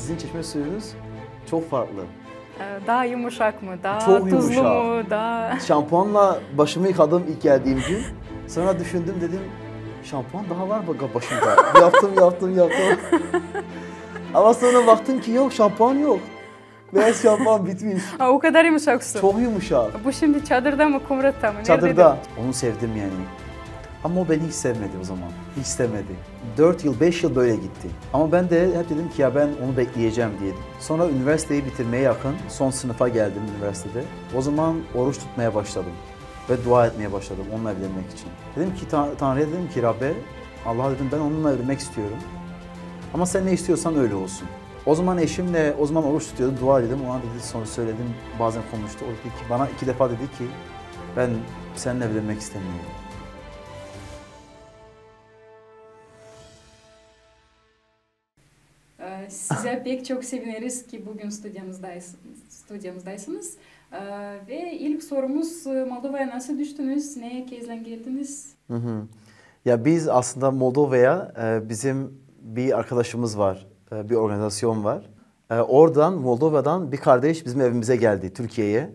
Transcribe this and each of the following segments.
sizin çeşme suyunuz çok farklı. Daha yumuşak mı? Daha Çok tuzlu yumuşak. mu? Daha... Şampuanla başımı yıkadım ilk geldiğim gün. Sonra düşündüm dedim, şampuan daha var başımda. yaptım. Ama sonra baktım ki yok, şampuan yok. Beyaz şampuan bitmiş. O kadar yumuşak su. Çok yumuşak. Bu şimdi çadırda mı, kumrata mı? Çadırda. Onu sevdim yani. Ama o beni hiç sevmedi o zaman. Hiç sevmedi. 4 yıl, 5 yıl böyle gitti. Ama ben de hep dedim ki ya ben onu bekleyeceğim diye. Sonra üniversiteyi bitirmeye yakın, son sınıfa geldim üniversitede. O zaman oruç tutmaya başladım. Ve dua etmeye başladım onunla evlenmek için. Dedim ki Tanrı'ya dedim ki Rabbe, Allah dedim ben onunla evlenmek istiyorum. Ama sen ne istiyorsan öyle olsun. O zaman eşimle o zaman oruç tutuyordu, dua dedim. Ona dedi, sonra söyledim, bazen konuştu. O dedi ki, bana 2 defa dedi ki ben seninle evlenmek istemiyorum. Size pek çok seviniriz ki bugün stüdyomuzdaysınız. Ve ilk sorumuz, Moldova'ya nasıl düştünüz? Neye kezle geldiniz? Ya biz aslında Moldova'ya bizim bir arkadaşımız var, bir organizasyon var. Oradan Moldova'dan bir kardeş bizim evimize geldi Türkiye'ye.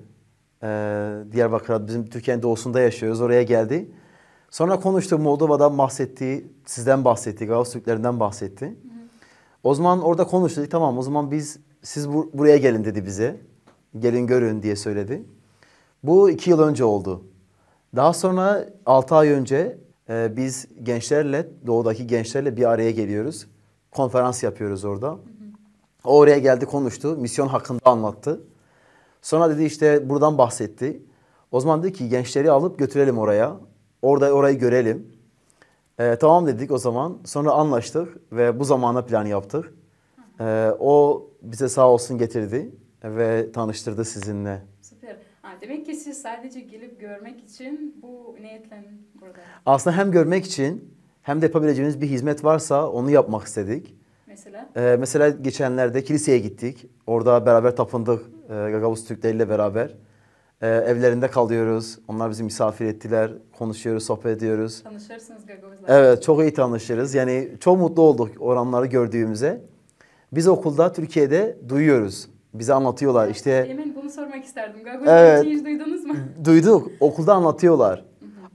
Diyarbakır'da bizim Türkiye'nin doğusunda yaşıyoruz, oraya geldi. Sonra konuştuk, Moldova'dan bahsetti, sizden bahsetti, Gavuz Türklerinden bahsetti. O zaman orada konuştuk, tamam o zaman siz buraya gelin dedi bize. Gelin görün diye söyledi. Bu 2 yıl önce oldu. Daha sonra 6 ay önce biz gençlerle, doğudaki gençlerle bir araya geliyoruz. Konferans yapıyoruz orada. O oraya geldi, konuştu, misyon hakkında anlattı. Sonra dedi işte buradan bahsetti. O zaman dedi ki gençleri alıp götürelim oraya. Orayı görelim. Tamam dedik o zaman. Sonra anlaştık ve bu zamana plan yaptık. O bize sağ olsun getirdi ve tanıştırdı sizinle. Süper. Demek ki siz sadece gelip görmek için bu niyetle burada. Aslında hem görmek için hem de yapabileceğimiz bir hizmet varsa onu yapmak istedik. Mesela? Mesela geçenlerde kiliseye gittik. Orada beraber tapındık Gagavuz Türkleriyle beraber. Evlerinde kalıyoruz. Onlar bizi misafir ettiler. Konuşuyoruz, sohbet ediyoruz. Tanışırsınız Gagavuz'la. Evet, çok iyi tanışırız. Yani çok mutlu olduk oranları gördüğümüze. Biz okulda Türkiye'de duyuyoruz. Bize anlatıyorlar işte. Hemen bunu sormak isterdim. Gagavuz'la hiç duydunuz mu? Duyduk. Okulda anlatıyorlar.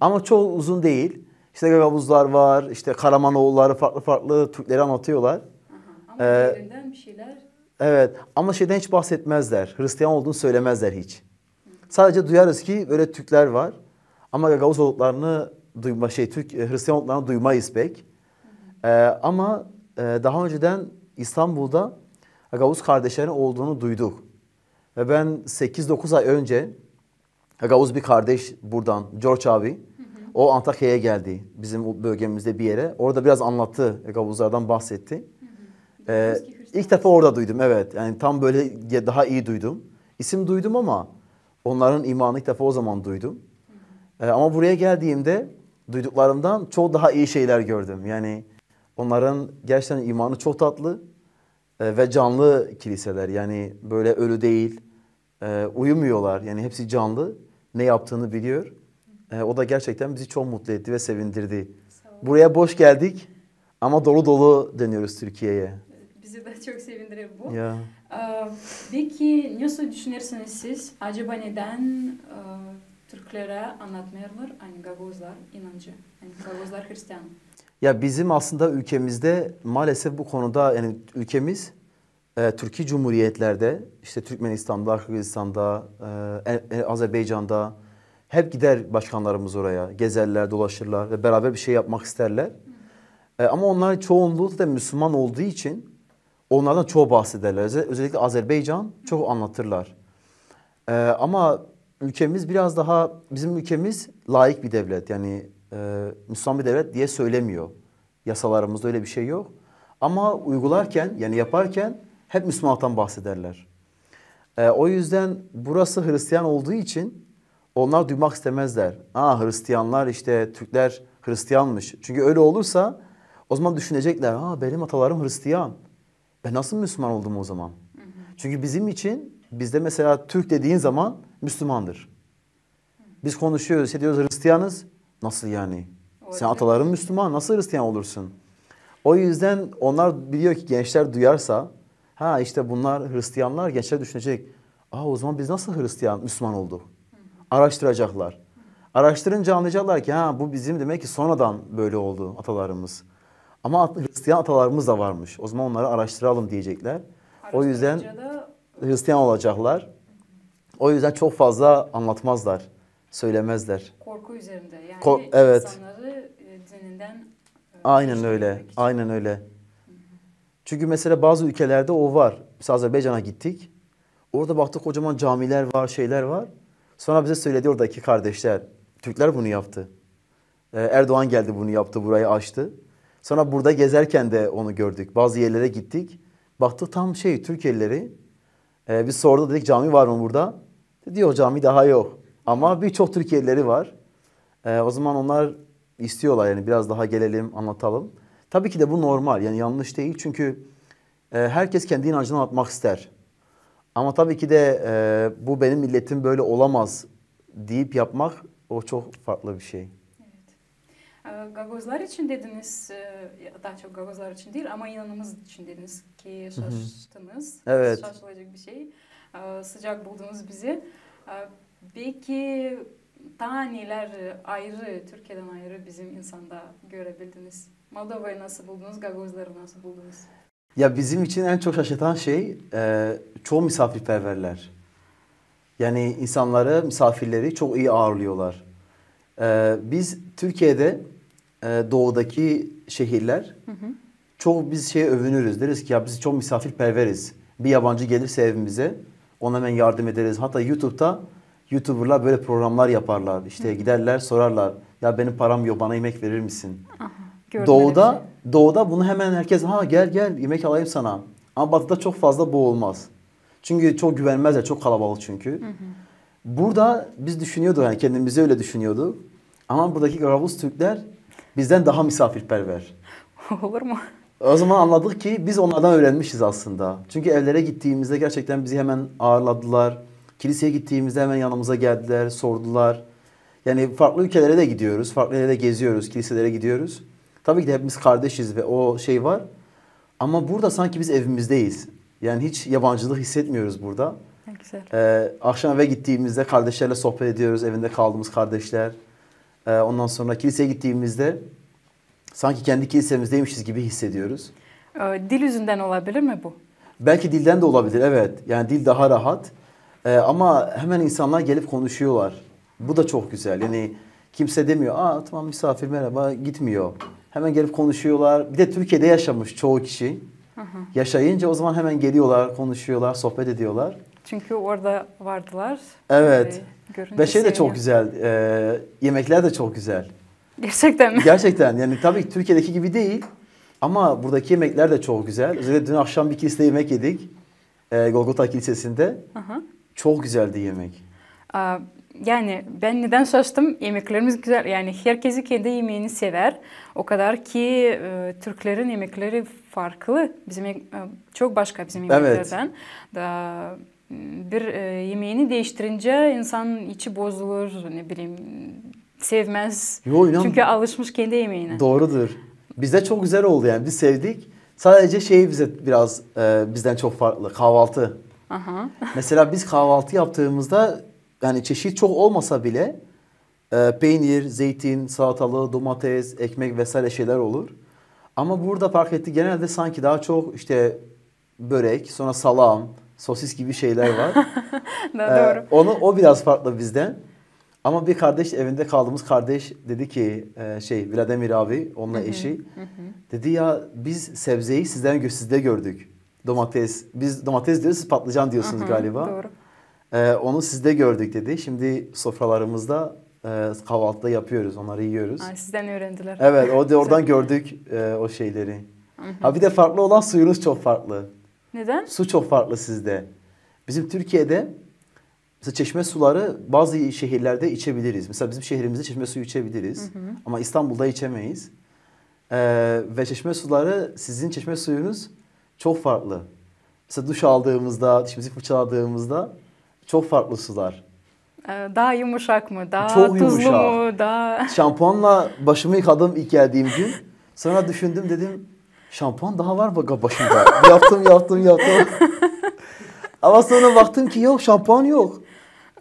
Ama çok uzun değil. İşte Gagavuzlar var, işte Karamanoğulları farklı Türkleri anlatıyorlar. Ama yerinden bir şeyler. Evet ama şeyden hiç bahsetmezler. Hristiyan olduğunu söylemezler hiç. Sadece duyarız ki böyle Türkler var. Ama Gagavuz olduklarını Hristiyan olduklarını duymayız pek. Ama daha önceden İstanbul'da Gagavuz kardeşlerin olduğunu duyduk. Ve ben 8-9 ay önce Gagavuz bir kardeş buradan, George abi, o Antakya'ya geldi. Bizim bölgemizde bir yere. Orada biraz anlattı, Gagavuzlardan bahsetti. İlk defa orada duydum, evet. Yani tam böyle daha iyi duydum. İsim duydum ama onların imanı ilk defa o zaman duydum. Ama buraya geldiğimde duyduklarımdan çok daha iyi şeyler gördüm. Yani onların gerçekten imanı çok tatlı ve canlı kiliseler. Yani böyle ölü değil, uyumuyorlar. Yani hepsi canlı, ne yaptığını biliyor. O da gerçekten bizi çok mutlu etti ve sevindirdi. Buraya boş geldik ama dolu dolu dönüyoruz Türkiye'ye. Bizi de çok sevindirir bu. Ya. Peki nasıl düşünürsünüz siz? Acaba neden Türklere anlatmıyorlar hani Gagavuzlar inancı, yani Gagavuzlar Hristiyan? Ya bizim aslında ülkemizde maalesef bu konuda yani ülkemiz Türkiye Cumhuriyetlerde işte Türkmenistan'da, Kırgızistan'da, Azerbaycan'da hep gider başkanlarımız oraya. Gezerler, dolaşırlar ve beraber bir şey yapmak isterler. Ama onlar çoğunluğu da Müslüman olduğu için onlardan çoğu bahsederler. Özellikle Azerbaycan çok anlatırlar. Ama ülkemiz biraz daha, bizim ülkemiz laik bir devlet. Yani Müslüman bir devlet diye söylemiyor. Yasalarımızda öyle bir şey yok. Ama uygularken yani yaparken hep Müslümanlıktan bahsederler. O yüzden burası Hristiyan olduğu için onlar duymak istemezler. Hristiyanlar işte Türkler Hristiyanmış. Çünkü öyle olursa o zaman düşünecekler. Benim atalarım Hristiyan. Ben nasıl Müslüman oldum o zaman? Çünkü bizim için bizde mesela Türk dediğin zaman Müslümandır. Biz konuşuyoruz, diyoruz Hristiyanız. Nasıl yani? Sen ataların Müslüman, nasıl Hristiyan olursun? O yüzden onlar biliyor ki gençler duyarsa Ha işte bunlar Hristiyanlar, gençler düşünecek. Aa o zaman biz nasıl Hristiyan, Müslüman olduk? Araştıracaklar. Araştırınca anlayacaklar ki ha bu bizim demek ki sonradan böyle oldu atalarımız. Ama Hristiyan atalarımız da varmış. O zaman onları araştıralım diyecekler. O yüzden Araştırınca da Hristiyan olacaklar. O yüzden çok fazla anlatmazlar, söylemezler. korku üzerinde. Yani Evet. insanları dininden Aynen öyle. değiştirmek için. Aynen öyle. Çünkü mesela bazı ülkelerde o var. Mesela Azerbaycan'a gittik. Orada baktık kocaman camiler var, şeyler var. Sonra bize söyledi oradaki kardeşler. Türkler bunu yaptı. Erdoğan geldi bunu yaptı, burayı açtı. Sonra burada gezerken de onu gördük. Bazı yerlere gittik. Baktık tam Türkiye'lileri. Biz sorduk dedik cami var mı burada? Dedi yok cami daha yok. Ama birçok Türkiye'lileri var. O zaman onlar istiyorlar yani biraz daha gelelim anlatalım. Tabii ki de bu normal yani yanlış değil. Çünkü herkes kendi inancını anlatmak ister. Ama tabii ki de bu benim milletim böyle olamaz deyip yapmak o çok farklı bir şey. Gagozlar için dediniz, daha çok Gagozlar için değil ama inanımız için dediniz ki şaştınız. Evet. Şaşılacak bir şey. Sıcak buldunuz bizi. Belki daha neler ayrı, Türkiye'den ayrı bizim insanda görebildiniz? Moldova'yı nasıl buldunuz, Gagozları nasıl buldunuz? Ya bizim için en çok şaşırtan şey çoğu misafirperverler. Yani insanları, misafirleri çok iyi ağırlıyorlar. Biz Türkiye'de doğudaki şehirler çok biz övünürüz. Deriz ki ya biz çok misafirperveriz. Bir yabancı gelirse evimize ona hemen yardım ederiz. Hatta YouTuber'lar böyle programlar yaparlar. İşte giderler sorarlar. Ya benim param yok bana yemek verir misin? Doğuda bunu hemen herkes ha gel yemek alayım sana. Ama batıda çok fazla bu olmaz. Çünkü çok güvenmezler. Çok kalabalık çünkü. Burada biz düşünüyorduk yani kendimizi öyle düşünüyorduk. Ama buradaki Gagavuz Türkler bizden daha misafirperver. Olur mu? O zaman anladık ki biz onlardan öğrenmişiz aslında. Çünkü evlere gittiğimizde gerçekten bizi hemen ağırladılar. Kiliseye gittiğimizde hemen yanımıza geldiler, sordular. Yani farklı ülkelere de gidiyoruz, farklı yerlere geziyoruz, kiliselere gidiyoruz. Tabii ki de hepimiz kardeşiz ve o şey var. Ama burada sanki biz evimizdeyiz. Yani hiç yabancılık hissetmiyoruz burada. Ne güzel. Akşam eve gittiğimizde kardeşlerle sohbet ediyoruz, evinde kaldığımız kardeşler. Ondan sonra kiliseye gittiğimizde sanki kendi kilisemizdeymişiz gibi hissediyoruz. Dil yüzünden olabilir mi bu? Belki dilden de olabilir, evet. Yani dil daha rahat. Ama hemen insanlar gelip konuşuyorlar. Bu da çok güzel. Yani kimse demiyor, aa tamam misafir merhaba gitmiyor. Hemen gelip konuşuyorlar. Bir de Türkiye'de yaşamış çoğu kişi. Yaşayınca o zaman hemen geliyorlar, konuşuyorlar, sohbet ediyorlar. Çünkü orada vardılar. Evet. Görünce Ve şey de çok seviniyor. güzel. Yemekler de çok güzel. Gerçekten mi? Gerçekten yani tabii Türkiye'deki gibi değil. Ama buradaki yemekler de çok güzel. Özellikle dün akşam bir kilisede yemek yedik. Golgota Kilisesi'nde. Çok güzeldi yemek. Yani ben neden şaştım? Yemeklerimiz güzel. Yani herkesi kendi yemeğini sever. O kadar ki Türklerin yemekleri farklı. Çok başka bizim yemeklerden. Da, bir yemeğini değiştirince insan içi bozulur, ne bileyim sevmez. Çünkü alışmış kendi yemeğine. Doğrudur. Bizde çok güzel oldu yani. Biz sevdik. Sadece bize biraz bizden çok farklı. Kahvaltı. Mesela biz kahvaltı yaptığımızda yani çeşit çok olmasa bile peynir, zeytin, salatalık, domates, ekmek vesaire şeyler olur. Ama burada fark etti genelde sanki daha çok işte börek, sonra salam, sosis gibi şeyler var. Doğru. O biraz farklı bizden. Ama bir kardeş evinde kaldığımız kardeş dedi ki Vladimir abi onunla eşi dedi ya biz sebzeyi sizde gördük. Domates. Biz domates diyoruz siz patlıcan diyorsunuz galiba. Doğru. Onu sizde gördük dedi. Şimdi sofralarımızda kahvaltıda yapıyoruz. Onları yiyoruz. Sizden öğrendiler. Evet oradan gördük o şeyleri. Ha bir de farklı olan suyunuz çok farklı. Neden? Su çok farklı sizde. Bizim Türkiye'de mesela çeşme suları bazı şehirlerde içebiliriz. Mesela bizim şehrimizde çeşme suyu içebiliriz. Ama İstanbul'da içemeyiz. Ve çeşme suları sizin çeşme suyunuz çok farklı. Mesela duş aldığımızda, dişimizi fırçaladığımızda çok farklı sular. Daha yumuşak mı? Daha çok tuzlu yumuşak. mu? Daha... Şampuanla başımı yıkadım ilk geldiğim gün. Sonra düşündüm dedim şampuan daha var bak başında. Yaptım. Ama sonra baktım ki yok, şampuan yok.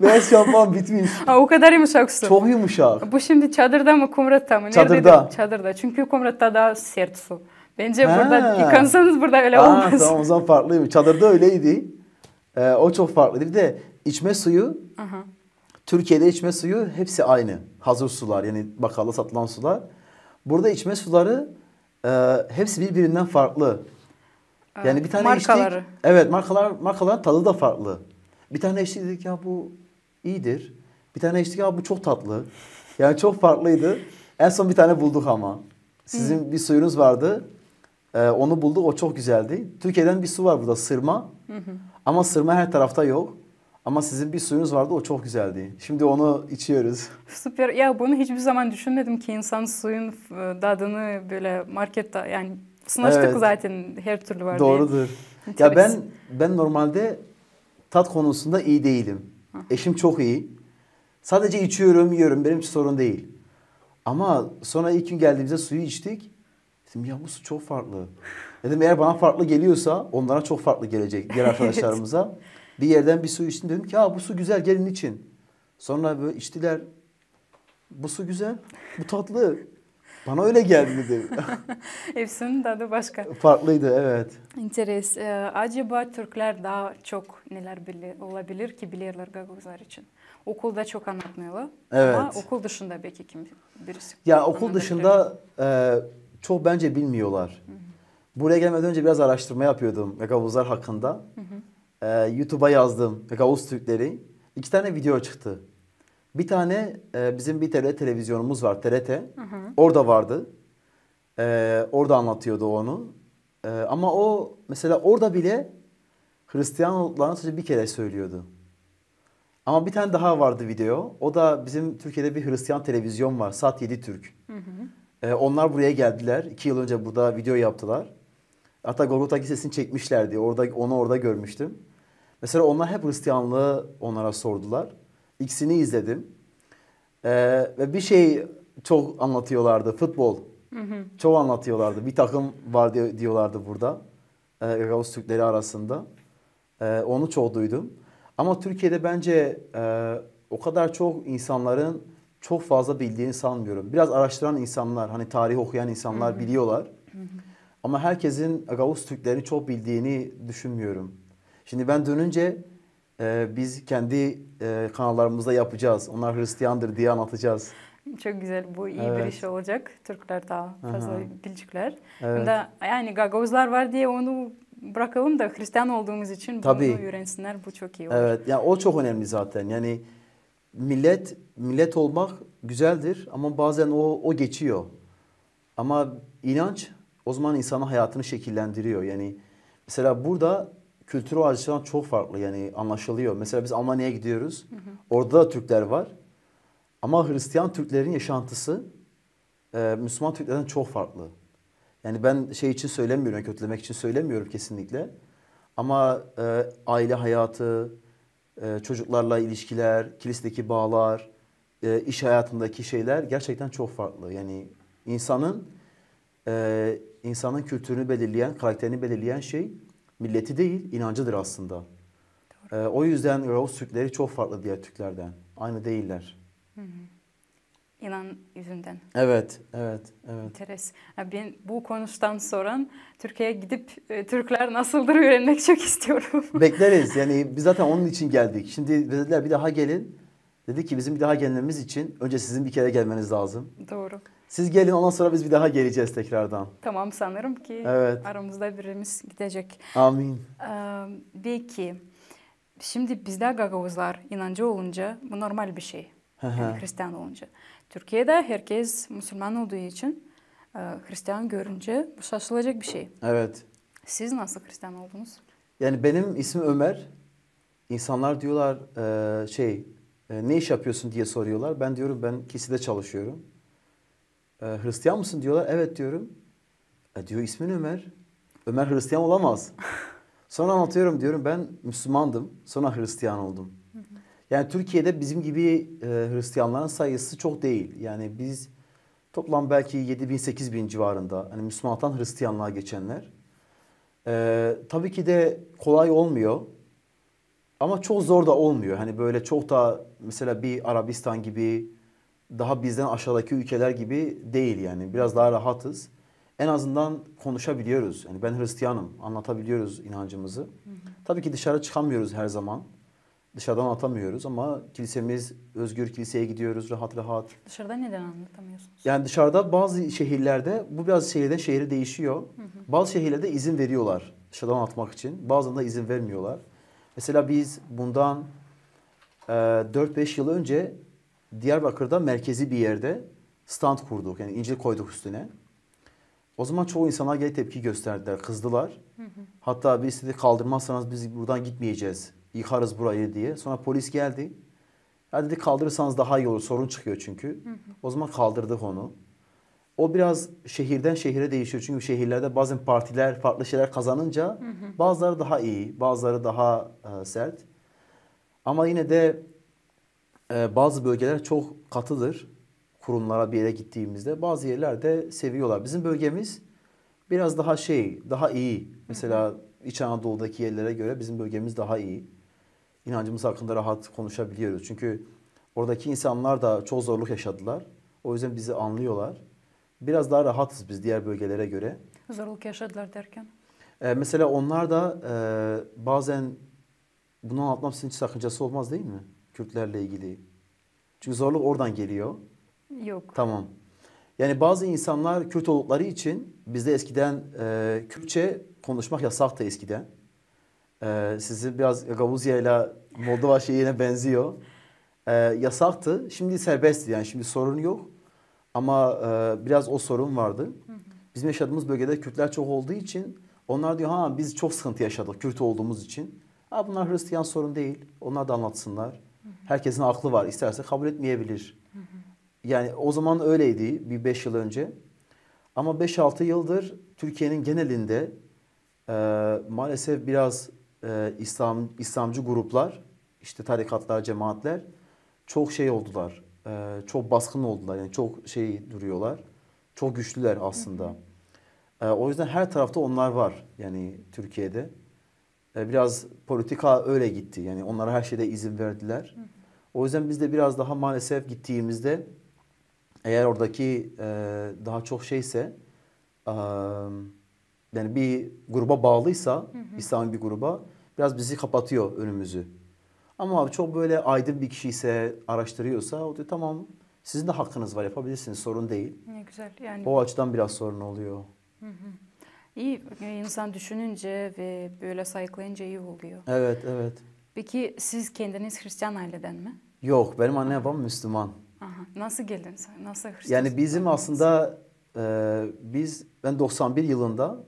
Beyaz şampuan bitmiş. O kadar yumuşak su. Çok yumuşak. Bu şimdi çadırda mı, kumratta mı? Çadırda. Neredeydi? Çadırda. Çünkü kumratta daha sert su. Bence burada yıkansanız burada öyle olmaz. Tamam, o zaman farklıymış. Çadırda öyleydi. O çok farklıydı. Bir de içme suyu, Türkiye'de içme suyu hepsi aynı. Hazır sular, yani bakkalda satılan sular. burada içme suları hepsi birbirinden farklı. Yani bir tane markaları. içtik. Evet, markaların tadı da farklı. Bir tane içtik, dedik ya bu iyidir. Bir tane içtik, ya bu çok tatlı. Yani çok farklıydı. En son bir tane bulduk ama. Sizin bir suyunuz vardı. Onu bulduk, o çok güzeldi. Türkiye'den bir su var burada, sırma. Ama sırma her tarafta yok. Ama sizin bir suyunuz vardı, o çok güzeldi. Şimdi onu içiyoruz. Süper. Ya bunu hiçbir zaman düşünmedim ki insan suyun tadını böyle markette, yani sınıftık Evet. zaten her türlü var Doğrudur. diye. Ya ben normalde tat konusunda iyi değilim. Eşim çok iyi. Sadece içiyorum, yiyorum. Benim için sorun değil. Ama sonra ilk gün geldiğimizde suyu içtik. Dedim ya bu su çok farklı. Dedim eğer bana farklı geliyorsa onlara çok farklı gelecek, diğer arkadaşlarımıza. Bir yerden bir su içtim, dedim ki ya bu su güzel, gelin için. Sonra böyle içtiler. Bu su güzel, bu tatlı. Bana öyle geldi dedim. Hepsinin tadı başka. Farklıydı, evet. İnteres. Acaba Türkler daha çok neler olabilir ki bilirler Gagavuzlar için? Okulda çok anlatmıyorlar. Evet. Ama okul dışında belki birisi. Ya okul dışında çok bence bilmiyorlar. Buraya gelmeden önce biraz araştırma yapıyordum Gagavuzlar hakkında. YouTube'a yazdım Gagavuz Türkleri. 2 tane video çıktı. Bir tane bizim bir televizyonumuz var, TRT. Orada vardı. Orada anlatıyordu onu. Ama o mesela orada bile Hristiyan olduklarını sadece bir kere söylüyordu. Ama bir tane daha vardı video. O da bizim Türkiye'de bir Hristiyan televizyon var. Sat 7 Türk. Onlar buraya geldiler. 2 yıl önce burada video yaptılar. Hatta Golgota Kilisesi'ni çekmişlerdi. Onu orada görmüştüm. Mesela onlar hep Hristiyanlığı onlara sordular. İkisini izledim. Ve bir şey çok anlatıyorlardı. Futbol. Çok anlatıyorlardı. Bir takım var diyorlardı burada. Gagavuz Türkleri arasında. Onu çok duydum. Ama Türkiye'de bence o kadar çok insanların çok fazla bildiğini sanmıyorum. Biraz araştıran insanlar, hani tarih okuyan insanlar biliyorlar. Ama herkesin Gagavuz Türklerini çok bildiğini düşünmüyorum. Şimdi ben dönünce biz kendi kanallarımızda yapacağız. Onlar Hristiyandır diye anlatacağız. Çok güzel. Bu iyi bir iş olacak. Türkler daha fazla bilecekler. Evet. Yani Gagavuzlar var diye onu bırakalım da Hristiyan olduğumuz için bunu öğrensinler. Bu çok iyi olur. Evet. Yani o çok önemli zaten. Yani millet olmak güzeldir ama bazen o geçiyor. Ama inanç o zaman insanın hayatını şekillendiriyor. Yani mesela burada kültürel açıdan çok farklı, yani anlaşılıyor. Mesela biz Almanya'ya gidiyoruz. Orada da Türkler var. Ama Hristiyan Türklerin yaşantısı Müslüman Türklerden çok farklı. Yani ben şey için söylemiyorum, kötülemek için söylemiyorum kesinlikle. Ama aile hayatı, çocuklarla ilişkiler, kilisedeki bağlar, iş hayatındaki şeyler gerçekten çok farklı. Yani insanın kültürünü belirleyen, karakterini belirleyen şey milleti değil, inancıdır aslında. O yüzden Gagavuz Türkleri çok farklı diğer Türklerden. Aynı değiller. İnan yüzünden. Evet. Interes. Ben bu konuştan sonra Türkiye'ye gidip Türkler nasıldır öğrenmek çok istiyorum. Bekleriz. Yani biz zaten onun için geldik. Şimdi dediler bir daha gelin. Dedi ki bizim bir daha gelmemiz için önce sizin bir kere gelmeniz lazım. Doğru. Siz gelin, ondan sonra biz bir daha geleceğiz tekrardan. Tamam, sanırım ki aramızda birimiz gidecek. Amin. Belki şimdi bizde Gagavuzlar inancı olunca bu normal bir şey. Yani Hristiyan olunca. Türkiye'de herkes Müslüman olduğu için Hristiyan görünce bu şaşılacak bir şey. Evet. Siz nasıl Hristiyan oldunuz? Yani benim ismim Ömer. İnsanlar diyorlar ne iş yapıyorsun diye soruyorlar. Ben diyorum ben kilisede çalışıyorum. Hristiyan mısın diyorlar. Evet diyorum. Diyor ismin Ömer. Ömer Hristiyan olamaz. Sonra anlatıyorum, diyorum ben Müslümandım. Sonra Hristiyan oldum. Yani Türkiye'de bizim gibi Hristiyanların sayısı çok değil. Yani biz Toplam belki 7.000 8.000 civarında. Hani Müslümanlıktan Hristiyanlığa geçenler. Tabii ki de kolay olmuyor. Ama çok zor da olmuyor. Hani böyle çok da mesela bir Arabistan gibi daha bizden aşağıdaki ülkeler gibi değil yani. Biraz daha rahatız. En azından konuşabiliyoruz. Yani ben Hristiyanım, anlatabiliyoruz inancımızı. Tabii ki dışarı çıkamıyoruz her zaman. Dışarıdan atamıyoruz ama kilisemiz, özgür kiliseye gidiyoruz rahat rahat. Dışarıda neden anlatamıyorsunuz? Yani dışarıda bazı şehirlerde, bu biraz şehirden şehire değişiyor. Bazı şehirlerde izin veriyorlar dışarıdan atmak için. Bazılarında izin vermiyorlar. Mesela biz bundan 4-5 yıl önce Diyarbakır'da merkezi bir yerde stand kurduk. Yani İncil koyduk üstüne. O zaman çoğu insanlar gelip tepki gösterdiler, kızdılar. Hatta birisi dedi kaldırmazsanız biz buradan gitmeyeceğiz, yıkarız burayı diye. Sonra polis geldi. Ya dedi kaldırırsanız daha iyi olur, sorun çıkıyor çünkü. O zaman kaldırdık onu. O biraz şehirden şehire değişiyor. Çünkü şehirlerde bazen partiler farklı şeyler kazanınca bazıları daha iyi, bazıları daha sert. Ama yine de bazı bölgeler çok katıdır. Kurumlara bir yere gittiğimizde bazı yerlerde seviyorlar. Bizim bölgemiz biraz daha daha iyi. Mesela İç Anadolu'daki yerlere göre bizim bölgemiz daha iyi. İnancımız hakkında rahat konuşabiliyoruz. Çünkü oradaki insanlar da çok zorluk yaşadılar. O yüzden bizi anlıyorlar. Biraz daha rahatız biz diğer bölgelere göre. Zorluk yaşadılar derken? Mesela onlar da bazen bunu anlatmam sizin hiç sakıncası olmaz değil mi? Kürtlerle ilgili. Çünkü zorluk oradan geliyor. Yok. Tamam. Yani bazı insanlar Kürt oldukları için bizde eskiden Kürtçe konuşmak yasaktı eskiden. Sizin biraz Gagavuzya ile Moldova şeyine benziyor. Yasaktı. Şimdi serbestti yani şimdi sorun yok. Ama biraz o sorun vardı. Bizim yaşadığımız bölgede Kürtler çok olduğu için onlar diyor ha biz çok sıkıntı yaşadık Kürt olduğumuz için. Ha bunlar Hristiyan sorun değil. Onlar da anlatsınlar. Herkesin aklı var. İsterse kabul etmeyebilir. Yani o zaman öyleydi bir 5 yıl önce. Ama 5-6 yıldır Türkiye'nin genelinde maalesef biraz İslamcı gruplar, işte tarikatlar, cemaatler çok oldular. Çok baskın oldular. Yani çok duruyorlar. Çok güçlüler aslında. O yüzden her tarafta onlar var yani Türkiye'de. Biraz politika öyle gitti. Yani onlara her şeyde izin verdiler. O yüzden biz de biraz daha maalesef gittiğimizde eğer oradaki daha çok e, yani bir gruba bağlıysa, İslami bir gruba biraz bizi kapatıyor önümüzü. Ama çok böyle aydın bir kişi ise araştırıyorsa o diyor tamam sizin de hakkınız var yapabilirsiniz sorun değil. Ne güzel yani. O açıdan biraz sorun oluyor. İyi insan düşününce ve böyle sayıklayınca iyi oluyor. Evet, evet. Peki siz kendiniz Hristiyan aileden mi? Yok benim annem babam Müslüman. Aha. Nasıl geldiniz? Nasıl Hristiyan? Yani bizim aslında ben 91 yılında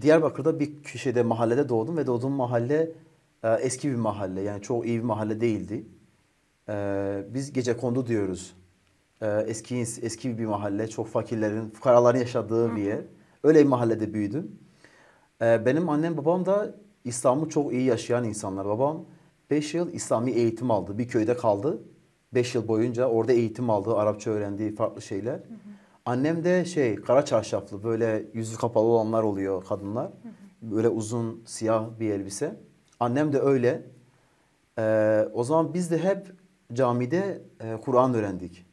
Diyarbakır'da bir köşede mahallede doğdum ve doğduğum mahalle eski bir mahalle. Yani çok iyi bir mahalle değildi. Biz Gecekondu diyoruz. Eski bir mahalle. Çok fakirlerin, fukaraların yaşadığı bir yer. Öyle bir mahallede büyüdüm. Benim annem babam da İslam'ı çok iyi yaşayan insanlar. Babam 5 yıl İslami eğitim aldı. Bir köyde kaldı. 5 yıl boyunca orada eğitim aldı. Arapça öğrendiği farklı şeyler. Annem de kara çarşaflı böyle yüzü kapalı olanlar oluyor kadınlar. Böyle uzun siyah bir elbise. Annem de öyle. O zaman biz de hep camide Kur'an öğrendik.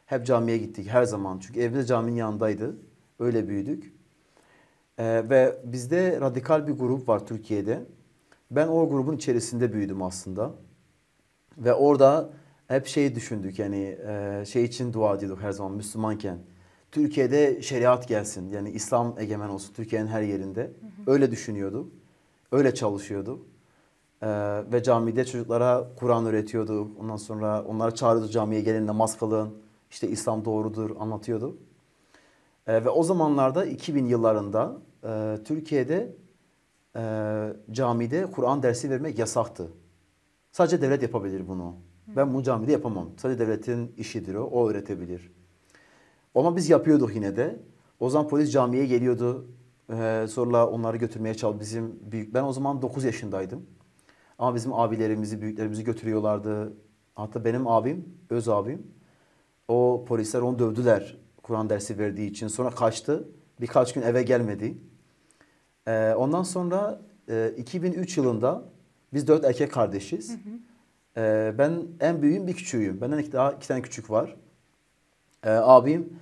Hep camiye gittik her zaman. Çünkü evimiz caminin yanındaydı. Öyle büyüdük. Ve bizde radikal bir grup var Türkiye'de. Ben o grubun içerisinde büyüdüm aslında. Ve orada hep düşündük yani için dua ediyorduk her zaman Müslümanken. Türkiye'de şeriat gelsin yani İslam egemen olsun Türkiye'nin her yerinde. Öyle düşünüyorduk. Öyle çalışıyorduk. Ve camide çocuklara Kur'an öğretiyorduk. Ondan sonra onları çağırıyorduk camiye gelin namaz kılın. İşte İslam doğrudur anlatıyorduk. Ve o zamanlarda 2000 yıllarında Türkiye'de camide Kur'an dersi vermek yasaktı. Sadece devlet yapabilir bunu. Ben bunu camide yapamam. Sadece devletin işidir o. O öğretebilir. Ama biz yapıyorduk yine de. O zaman polis camiye geliyordu. Sonra onları götürmeye çalışıyordu. Ben o zaman 9 yaşındaydım. Ama bizim abilerimizi, büyüklerimizi götürüyorlardı. Hatta benim abim, öz abim, o polisler onu dövdüler Kur'an dersi verdiği için. Sonra kaçtı. Birkaç gün eve gelmedi. Ondan sonra 2003 yılında biz 4 erkek kardeşiz. Ben en büyüğüm, bir küçüğüm. Benden iki tane küçük var. Abim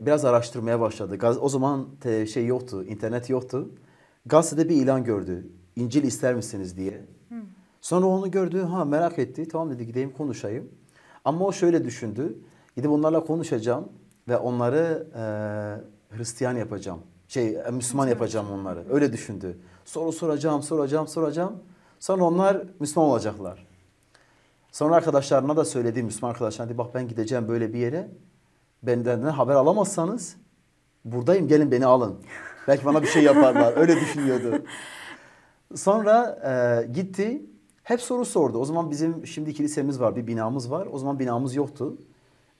biraz araştırmaya başladı. O zaman şey yoktu, internet yoktu. Gazetede bir ilan gördü. İncil ister misiniz diye. Sonra onu gördü, merak etti. Tamam dedi, gideyim konuşayım. Ama o şöyle düşündü. Gidip onlarla konuşacağım ve onları Hristiyan yapacağım. Müslüman yapacağım onları. Öyle düşündü. Soru soracağım. Sonra onlar Müslüman olacaklar. Sonra arkadaşlarına da söyledi, Müslüman arkadaşlarına, dedi, bak ben gideceğim böyle bir yere. Benden haber alamazsanız buradayım, gelin beni alın. Belki bana bir şey yaparlar. Öyle düşünüyordu. Sonra gitti. Hep soru sordu. O zaman bizim şimdi kilisemiz var, bir binamız var. O zaman binamız yoktu.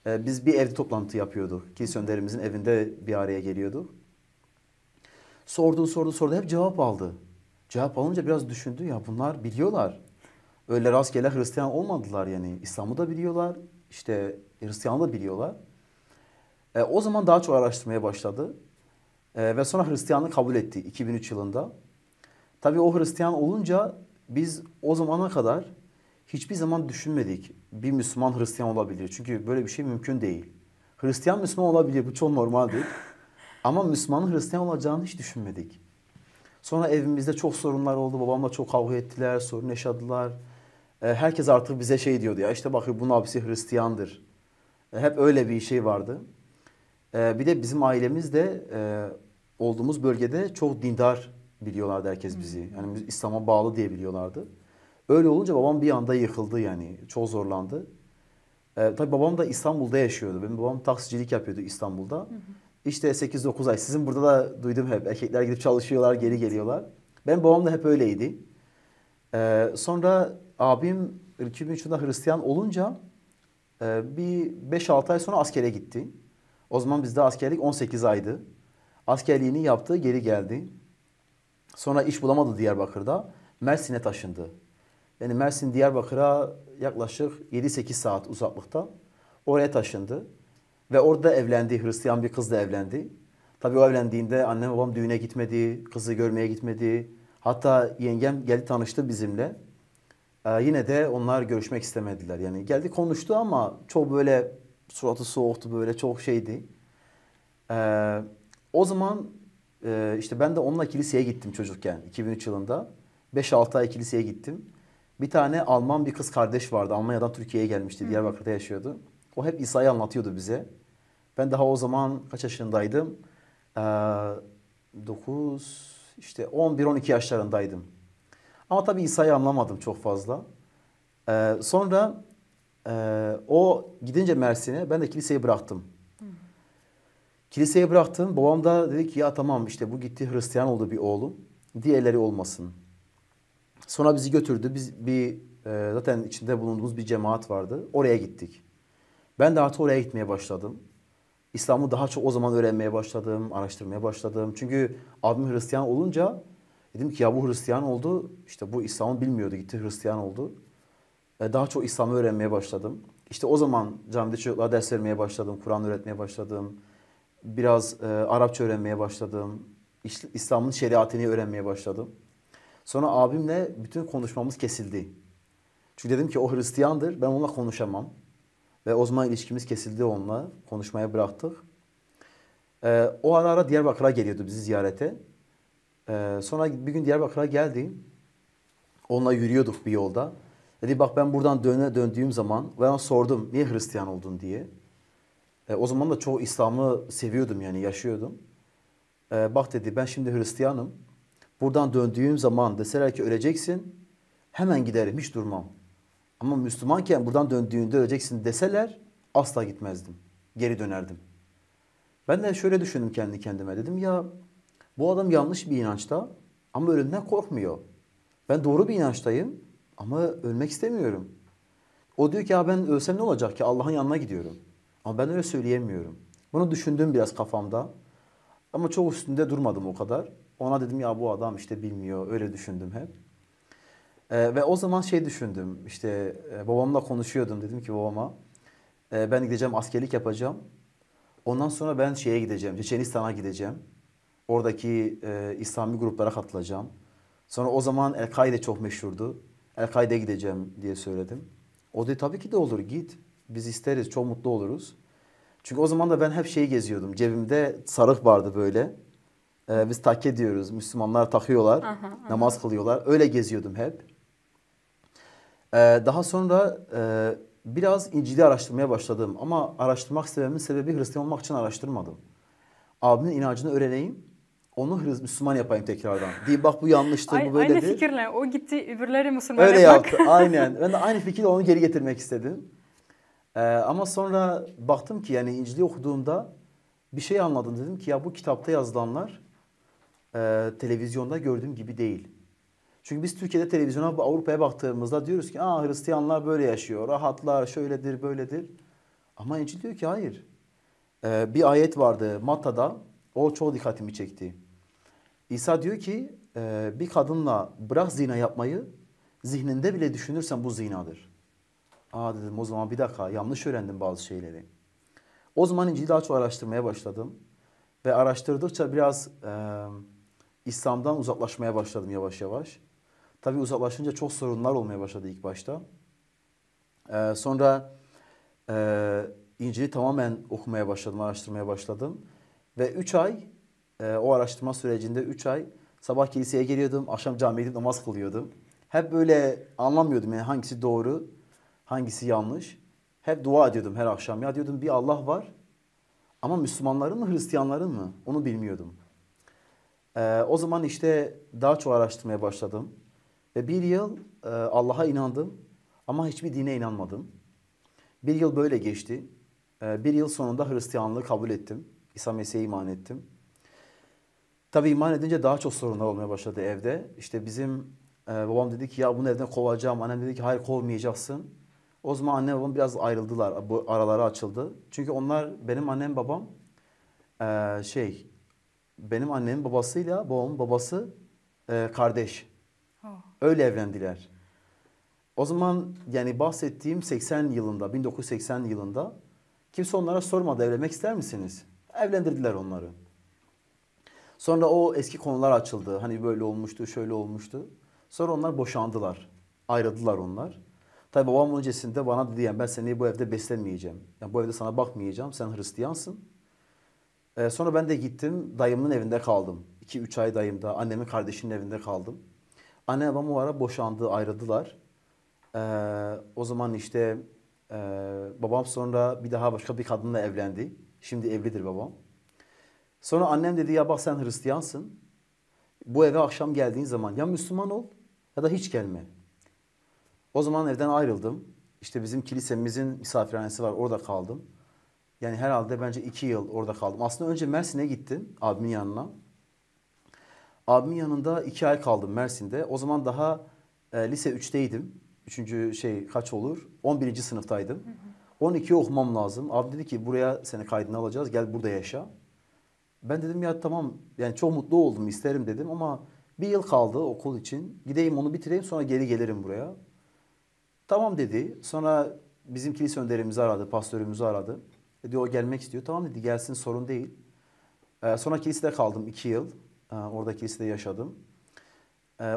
Biz bir evde toplantı yapıyorduk. Kilise önderimizin evinde bir araya geliyorduk. Sordu. Hep cevap aldı. Cevap alınca biraz düşündü. Ya bunlar biliyorlar. Öyle rastgele Hristiyan olmadılar yani. İslam'ı da biliyorlar. İşte Hristiyan'ı da biliyorlar. O zaman daha çok araştırmaya başladı. Ve sonra Hristiyanlığı kabul etti 2003 yılında. Tabii o Hristiyan olunca biz o zamana kadar hiçbir zaman düşünmedik. Bir Müslüman Hristiyan olabilir. Çünkü böyle bir şey mümkün değil. Hristiyan Müslüman olabilir. Bu çok normaldir. Ama Müslümanın Hristiyan olacağını hiç düşünmedik. Sonra evimizde çok sorunlar oldu. Babamla çok kavga ettiler, sorun yaşadılar. Herkes artık bize şey diyordu. Ya işte bakın bunun abisi Hristiyandır. Hep öyle bir şey vardı. Bir de bizim ailemiz de olduğumuz bölgede çok dindar biliyorlardı herkes bizi. Yani biz İslam'a bağlı diye biliyorlardı. Öyle olunca babam bir anda yıkıldı yani. Çok zorlandı. Tabii babam da İstanbul'da yaşıyordu. Benim babam taksicilik yapıyordu İstanbul'da. İşte 8-9 ay. Sizin burada da duydum hep. Erkekler gidip çalışıyorlar, geri geliyorlar. Benim babam da hep öyleydi. Sonra abim 2003 yılında Hristiyan olunca bir 5-6 ay sonra askere gitti. O zaman bizde askerlik 18 aydı. Askerliğini yaptı, geri geldi. Sonra iş bulamadı Diyarbakır'da. Mersin'e taşındı. Yani Mersin Diyarbakır'a yaklaşık 7-8 saat uzaklıkta. Oraya taşındı. Ve orada evlendi. Hristiyan bir kızla evlendi. Tabii o evlendiğinde annem babam düğüne gitmedi. Kızı görmeye gitmedi. Hatta yengem geldi tanıştı bizimle. Yine de onlar görüşmek istemediler. Yani geldi konuştu ama çok böyle suratı soğuktu, böyle çok şeydi. O zaman işte ben de onunla kiliseye gittim çocukken 2003 yılında. 5-6 ay kiliseye gittim. Bir tane Alman bir kız kardeş vardı. Almanya'dan Türkiye'ye gelmişti. Diyarbakır'da yaşıyordu. O hep İsa'yı anlatıyordu bize. Ben daha o zaman kaç yaşındaydım? 9, işte 11-12 yaşlarındaydım. Ama tabii İsa'yı anlamadım çok fazla. Sonra o gidince Mersin'e ben de kiliseyi bıraktım. Kiliseyi bıraktım. Babam da dedi ki ya tamam işte bu gitti Hristiyan oldu bir oğlum. Diğerleri olmasın. Sonra bizi götürdü. Biz zaten içinde bulunduğumuz bir cemaat vardı. Oraya gittik. Ben de artık oraya gitmeye başladım. İslam'ı daha çok o zaman öğrenmeye başladım, araştırmaya başladım. Çünkü abim Hristiyan olunca dedim ki ya bu Hristiyan oldu. İşte bu İslam'ı bilmiyordu, gitti Hristiyan oldu. Daha çok İslam'ı öğrenmeye başladım. İşte o zaman camide çocuklara ders vermeye başladım, Kur'an öğretmeye başladım. Biraz Arapça öğrenmeye başladım. İslam'ın şeriatını öğrenmeye başladım. Sonra abimle bütün konuşmamız kesildi. Çünkü dedim ki o Hristiyandır, ben onunla konuşamam. Ve o zaman ilişkimiz kesildi onunla. Konuşmaya bıraktık. O ara ara Diyarbakır'a geliyordu bizi ziyarete. Sonra bir gün Diyarbakır'a geldi. Onunla yürüyorduk bir yolda. Dedi bak ben buradan döndüğüm zaman ben sordum niye Hristiyan oldun diye. O zaman da çoğu İslam'ı seviyordum yani yaşıyordum. Bak dedi ben şimdi Hristiyanım. Buradan döndüğüm zaman deseler ki öleceksin hemen giderim hiç durmam. Ama Müslümanken buradan döndüğünde öleceksin deseler asla gitmezdim. Geri dönerdim. Ben de şöyle düşündüm kendi kendime. Dedim ya bu adam yanlış bir inançta ama ölümden korkmuyor. Ben doğru bir inançtayım ama ölmek istemiyorum. O diyor ki ya ben ölsem ne olacak ki Allah'ın yanına gidiyorum. Ama ben öyle söyleyemiyorum. Bunu düşündüm biraz kafamda. Ama çok üstünde durmadım o kadar. Ona dedim ya bu adam işte bilmiyor. Öyle düşündüm hep. Ve o zaman şey düşündüm. İşte babamla konuşuyordum. Dedim ki babama ben gideceğim askerlik yapacağım. Ondan sonra ben şeye gideceğim, Çeçenistan'a gideceğim. Oradaki İslami gruplara katılacağım. Sonra o zaman El-Kaide çok meşhurdu. El-Kaide'ye gideceğim diye söyledim. O dedi tabii ki de olur git. Biz isteriz, çok mutlu oluruz. Çünkü o zaman da ben hep şeyi geziyordum. Cebimde sarık vardı böyle. Biz takke diyoruz. Müslümanlar takıyorlar. Aha, aha. Namaz kılıyorlar. Öyle geziyordum hep. Daha sonra biraz İncil'i araştırmaya başladım. Ama araştırmak istememin sebebi Hristiyan olmak için araştırmadım. Abimin inancını öğreneyim. Onu Müslüman yapayım tekrardan. Diyeyim bak bu yanlıştır, bu Aynı böyledir. fikirle. O gitti öbürleri Müslüman Öyle yapmak. yaptı aynen. Ben de aynı fikirle onu geri getirmek istedim. Ama sonra baktım ki yani İncil'i okuduğumda bir şey anladım. Dedim ki ya bu kitapta yazılanlar televizyonda gördüğüm gibi değil. Çünkü biz Türkiye'de televizyona, Avrupa'ya baktığımızda diyoruz ki Hristiyanlar böyle yaşıyor, rahatlar, şöyledir, böyledir. Ama İncil diyor ki hayır. Bir ayet vardı Matta'da, o çok dikkatimi çekti. İsa diyor ki bir kadınla bırak zina yapmayı, zihninde bile düşünürsen bu zinadır. Dedim o zaman bir dakika yanlış öğrendim bazı şeyleri. O zaman İncil'i daha çok araştırmaya başladım. Ve araştırdıkça biraz İslam'dan uzaklaşmaya başladım yavaş yavaş. Tabii uzaklaşınca çok sorunlar olmaya başladı ilk başta. Sonra İncil'i tamamen okumaya başladım, araştırmaya başladım. Ve 3 ay, o araştırma sürecinde 3 ay sabah kiliseye geliyordum, akşam camiye gidip namaz kılıyordum. Hep böyle anlamıyordum yani hangisi doğru, hangisi yanlış. Hep dua ediyordum her akşam. Ya diyordum bir Allah var ama Müslümanların mı Hristiyanların mı onu bilmiyordum. O zaman işte daha çok araştırmaya başladım. Ve bir yıl Allah'a inandım ama hiçbir dine inanmadım. Bir yıl böyle geçti. Bir yıl sonunda Hristiyanlığı kabul ettim. İsa Mesih'e iman ettim. Tabii iman edince daha çok sorunlar olmaya başladı evde. İşte bizim babam dedi ki ya bunu evden kovacağım. Annem dedi ki hayır kovmayacaksın. O zaman annem babam biraz ayrıldılar. Bu araları açıldı. Çünkü onlar benim annem babam benim annemin babasıyla babamın babası kardeş. Öyle evlendiler. O zaman yani bahsettiğim 80 yılında, 1980 yılında kimse onlara sormadı evlenmek ister misiniz? Evlendirdiler onları. Sonra o eski konular açıldı. Hani böyle olmuştu, şöyle olmuştu. Sonra onlar boşandılar. Ayrıldılar onlar. Tabii babam öncesinde bana dedi yani ben seni bu evde beslemeyeceğim. Yani bu evde sana bakmayacağım. Sen Hristiyansın. Sonra ben de gittim dayımın evinde kaldım. 2-3 ay dayımda, annemin kardeşinin evinde kaldım. Anne babam o ara boşandı, ayrıldılar. O zaman işte babam sonra bir daha başka bir kadınla evlendi. Şimdi evlidir babam. Sonra annem dedi ya bak sen Hristiyansın. Bu eve akşam geldiğin zaman ya Müslüman ol ya da hiç gelme. O zaman evden ayrıldım. İşte bizim kilisemizin misafirhanesi var orada kaldım. Yani herhalde bence 2 yıl orada kaldım. Aslında önce Mersin'e gittim abimin yanına. Abimin yanında 2 ay kaldım Mersin'de. O zaman daha lise 3'teydim. Üçüncü kaç olur? 11. sınıftaydım. 12'yi okumam lazım. Abi dedi ki buraya seni kaydını alacağız. Gel burada yaşa. Ben dedim ya tamam yani çok mutlu oldum isterim dedim ama bir yıl kaldı okul için. Gideyim onu bitireyim sonra geri gelirim buraya. Tamam dedi. Sonra bizim kilise önderimizi aradı, pastörümüzü aradı. Dedi o gelmek istiyor. Tamam dedi gelsin sorun değil. Sonra kilisede kaldım 2 yıl. Orada kilisede yaşadım.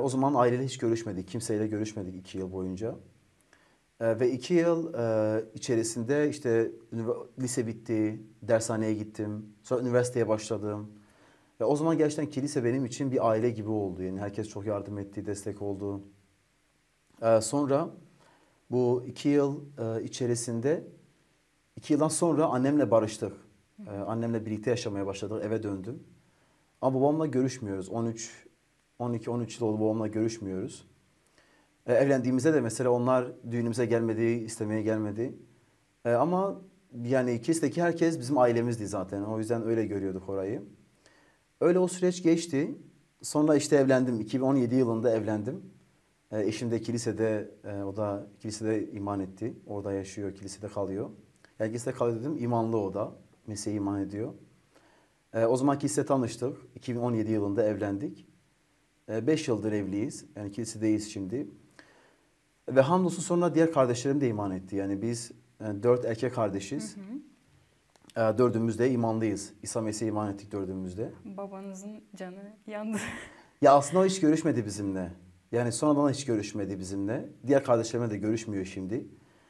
O zaman aileyle hiç görüşmedik. Kimseyle görüşmedik 2 yıl boyunca. Ve 2 yıl içerisinde işte lise bitti, dershaneye gittim. Sonra üniversiteye başladım. Ve o zaman gerçekten kilise benim için bir aile gibi oldu. Yani herkes çok yardım etti, destek oldu. Sonra bu 2 yıl içerisinde 2 yıldan sonra annemle barıştık. Annemle birlikte yaşamaya başladık, eve döndüm. Ama babamla görüşmüyoruz. 12-13 yıl oldu babamla görüşmüyoruz. Evlendiğimizde de mesela onlar düğünümüze gelmedi, istemeye gelmedi. Ama yani kilisedeki herkes bizim ailemizdi zaten. O yüzden öyle görüyorduk orayı. Öyle o süreç geçti. Sonra işte evlendim. 2017 yılında evlendim. Eşim de kilisede, o da kilisede iman etti. Orada yaşıyor, kilisede kalıyor. Yani kilisede kalıyor dedim, imanlı o da. Mesih'e iman ediyor. O zaman kilisede tanıştık. 2017 yılında evlendik. 5 yıldır evliyiz. Yani kilisedeyiz şimdi. Ve hamdolsun sonra diğer kardeşlerim de iman etti. Yani biz 4 erkek kardeşiz. Dördümüz de imanlıyız. İsa Mesih'e iman ettik dördümüz de. Babanızın canı yandı. Ya aslında o hiç görüşmedi bizimle. Yani sonradan hiç görüşmedi bizimle. Diğer kardeşlerime de görüşmüyor şimdi.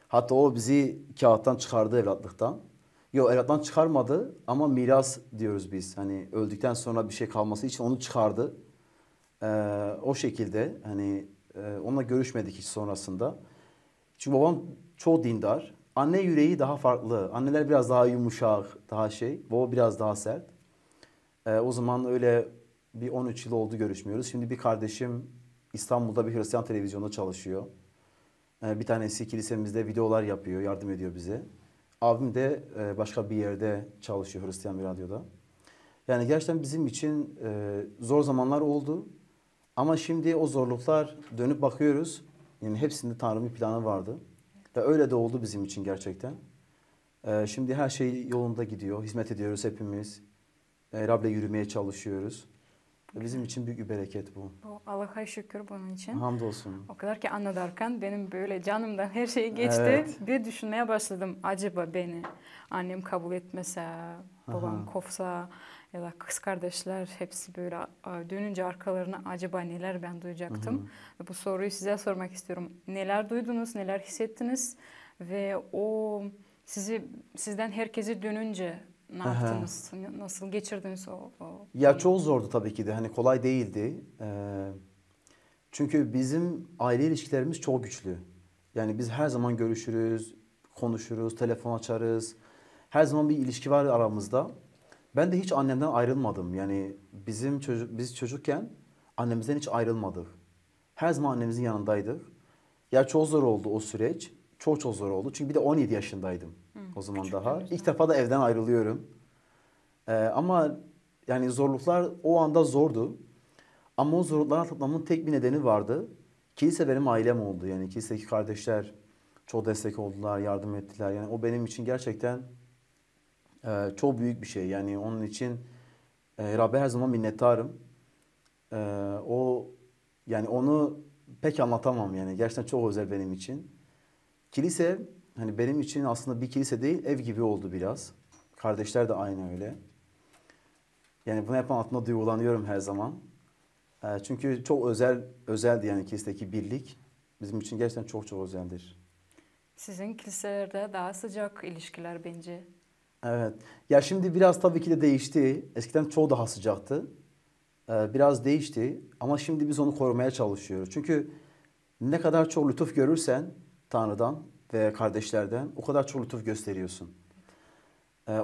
Hatta o bizi kağıttan çıkardı, evlatlıktan. Yok, evlattan çıkarmadı ama miras diyoruz biz. Hani öldükten sonra bir şey kalması için onu çıkardı. Ee, O şekilde hani onunla görüşmedik hiç sonrasında. Çünkü babam çok dindar. Anne yüreği daha farklı. Anneler biraz daha yumuşak, daha şey. Baba biraz daha sert. O zaman öyle bir 13 yıl oldu görüşmüyoruz. Şimdi bir kardeşim İstanbul'da bir Hristiyan televizyonda çalışıyor. Bir tanesi kilisemizde videolar yapıyor, yardım ediyor bize. Abim de başka bir yerde çalışıyor, Hristiyan bir radyoda. Yani gerçekten bizim için zor zamanlar oldu. Ama şimdi o zorluklar, dönüp bakıyoruz. Yani hepsinde Tanrı'nın bir planı vardı. Ve öyle de oldu bizim için gerçekten. Şimdi her şey yolunda gidiyor. Hizmet ediyoruz hepimiz. Rab'le yürümeye çalışıyoruz. Bizim için büyük bir bereket bu. Allah'a şükür bunun için. Hamdolsun. O kadar ki anlatırken benim böyle canımdan her şey geçti. Evet. Bir düşünmeye başladım. Acaba beni annem kabul etmese, babam kovsa ya da kız kardeşler hepsi böyle dönünce arkalarına acaba neler ben duyacaktım. Ve bu soruyu size sormak istiyorum. Neler duydunuz, neler hissettiniz ve o sizden herkesi dönünce ne yaptınız? Nasıl geçirdiniz o Ya çok zordu tabii ki de. Hani kolay değildi. Çünkü bizim aile ilişkilerimiz çok güçlü. Yani biz her zaman görüşürüz, konuşuruz, telefon açarız. Her zaman bir ilişki var aramızda. Ben de hiç annemden ayrılmadım. Yani biz çocukken annemizden hiç ayrılmadık. Her zaman annemizin yanındaydık. Ya çok zor oldu o süreç. Çok çok zor oldu. Çünkü bir de 17 yaşındaydım o zaman daha. küçüktünüz İlk daha. defa da evden ayrılıyorum. Ama yani zorluklar o anda zordu. Ama o zorlukları atlatmamın tek bir nedeni vardı. Kilise benim ailem oldu. Yani kilisedeki kardeşler çok destek oldular, yardım ettiler. Yani o benim için gerçekten çok büyük bir şey. Yani onun için Rabbe her zaman minnettarım. E, o yani onu pek anlatamam yani. Gerçekten çok özel benim için. Kilise hani benim için aslında bir kilise değil, ev gibi oldu biraz. Kardeşler de aynı öyle. Yani bunu hep anlatma duygulanıyorum her zaman. Çünkü çok özeldi yani kilisedeki birlik. Bizim için gerçekten çok çok özeldir. Sizin kiliselerde daha sıcak ilişkiler bence. Evet. Ya şimdi biraz tabii ki de değişti. Eskiden çok daha sıcaktı. Biraz değişti ama şimdi biz onu korumaya çalışıyoruz. Çünkü ne kadar çok lütuf görürsen Tanrı'dan ve kardeşlerden o kadar çok lütuf gösteriyorsun.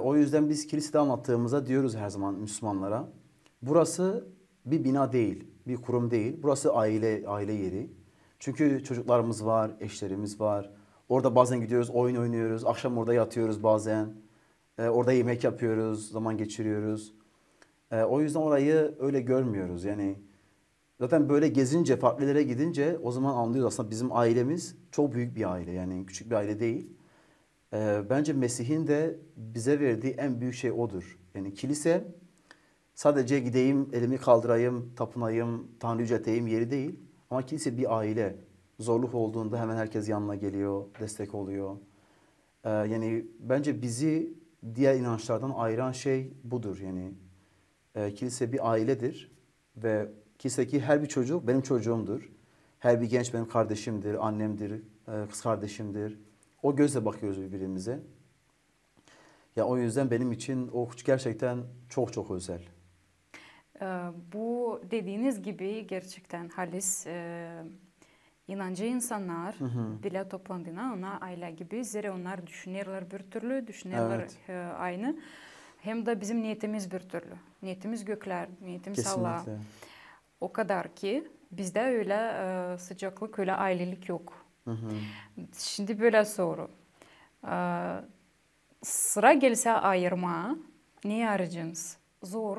O yüzden biz kilisede anlattığımızda diyoruz her zaman Müslümanlara. Burası bir bina değil, bir kurum değil. Burası aile yeri. Çünkü çocuklarımız var, eşlerimiz var. Orada bazen gidiyoruz, oyun oynuyoruz. Akşam orada yatıyoruz bazen. Orada yemek yapıyoruz, zaman geçiriyoruz. O yüzden orayı öyle görmüyoruz. Yani zaten böyle gezince, farklı yerlere gidince o zaman anlıyoruz aslında bizim ailemiz çok büyük bir aile. Yani küçük bir aile değil. Bence Mesih'in de bize verdiği en büyük şey odur. Yani kilise sadece gideyim, elimi kaldırayım, tapınayım, Tanrı yücelteyim yeri değil. Ama kilise bir aile. Zorluk olduğunda hemen herkes yanına geliyor, destek oluyor. Yani bence bizi diğer inançlardan ayıran şey budur. Yani kilise bir ailedir ve kilisedeki her bir çocuk benim çocuğumdur. Her bir genç benim kardeşimdir, annemdir, kız kardeşimdir. O gözle bakıyoruz birbirimize. Ya o yüzden benim için o gerçekten çok çok özel. Bu dediğiniz gibi gerçekten halis inancı insanlar bile toplandığında ona aile gibi zira onlar düşünürler bir türlü, düşünürler Evet, aynı. Hem de bizim niyetimiz bir türlü. Niyetimiz gökler, niyetimiz Allah. kesinlikle. O kadar ki bizde öyle sıcaklık, öyle ailelik yok. Şimdi böyle soru. E, Sıra gelse ayırma, ne arayacaksınız? Zor.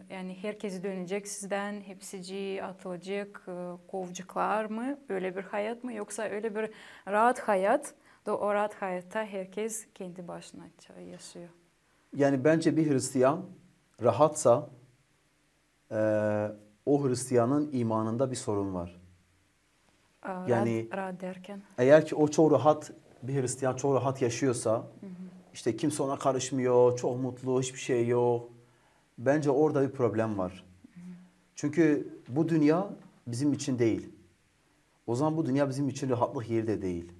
Yani herkes dönecek sizden, hepsici atılacak, kovacaklar mı? Öyle bir hayat mı? Yoksa öyle bir rahat hayat da o rahat hayatta herkes kendi başına yaşıyor. Yani bence bir Hristiyan rahatsa o Hristiyanın imanında bir sorun var. Rahat, Yani rahat derken. eğer ki o çok rahat bir Hristiyan çok rahat yaşıyorsa İşte kimse ona karışmıyor, çok mutlu, hiçbir şey yok. Bence orada bir problem var. Çünkü bu dünya bizim için değil. O zaman bu dünya bizim için rahatlık yeri de değil.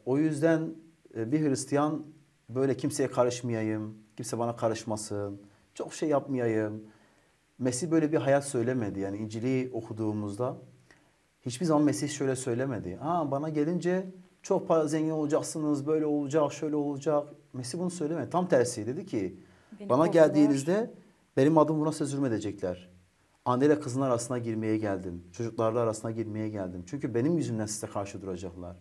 O yüzden bir Hristiyan böyle kimseye karışmayayım, kimse bana karışmasın, çok şey yapmayayım. Mesih böyle bir hayat söylemedi. Yani İncil'i okuduğumuzda hiçbir zaman Mesih şöyle söylemedi. Ha, bana gelince çok zengin olacaksınız, böyle olacak, şöyle olacak. Mesih bunu söylemedi. Tam tersi dedi ki Beni bana kovdular. geldiğinizde benim adım buna söz edecekler. Anneyle kızın arasına girmeye geldim. Çocuklarla arasına girmeye geldim. Çünkü benim yüzümden size karşı duracaklar.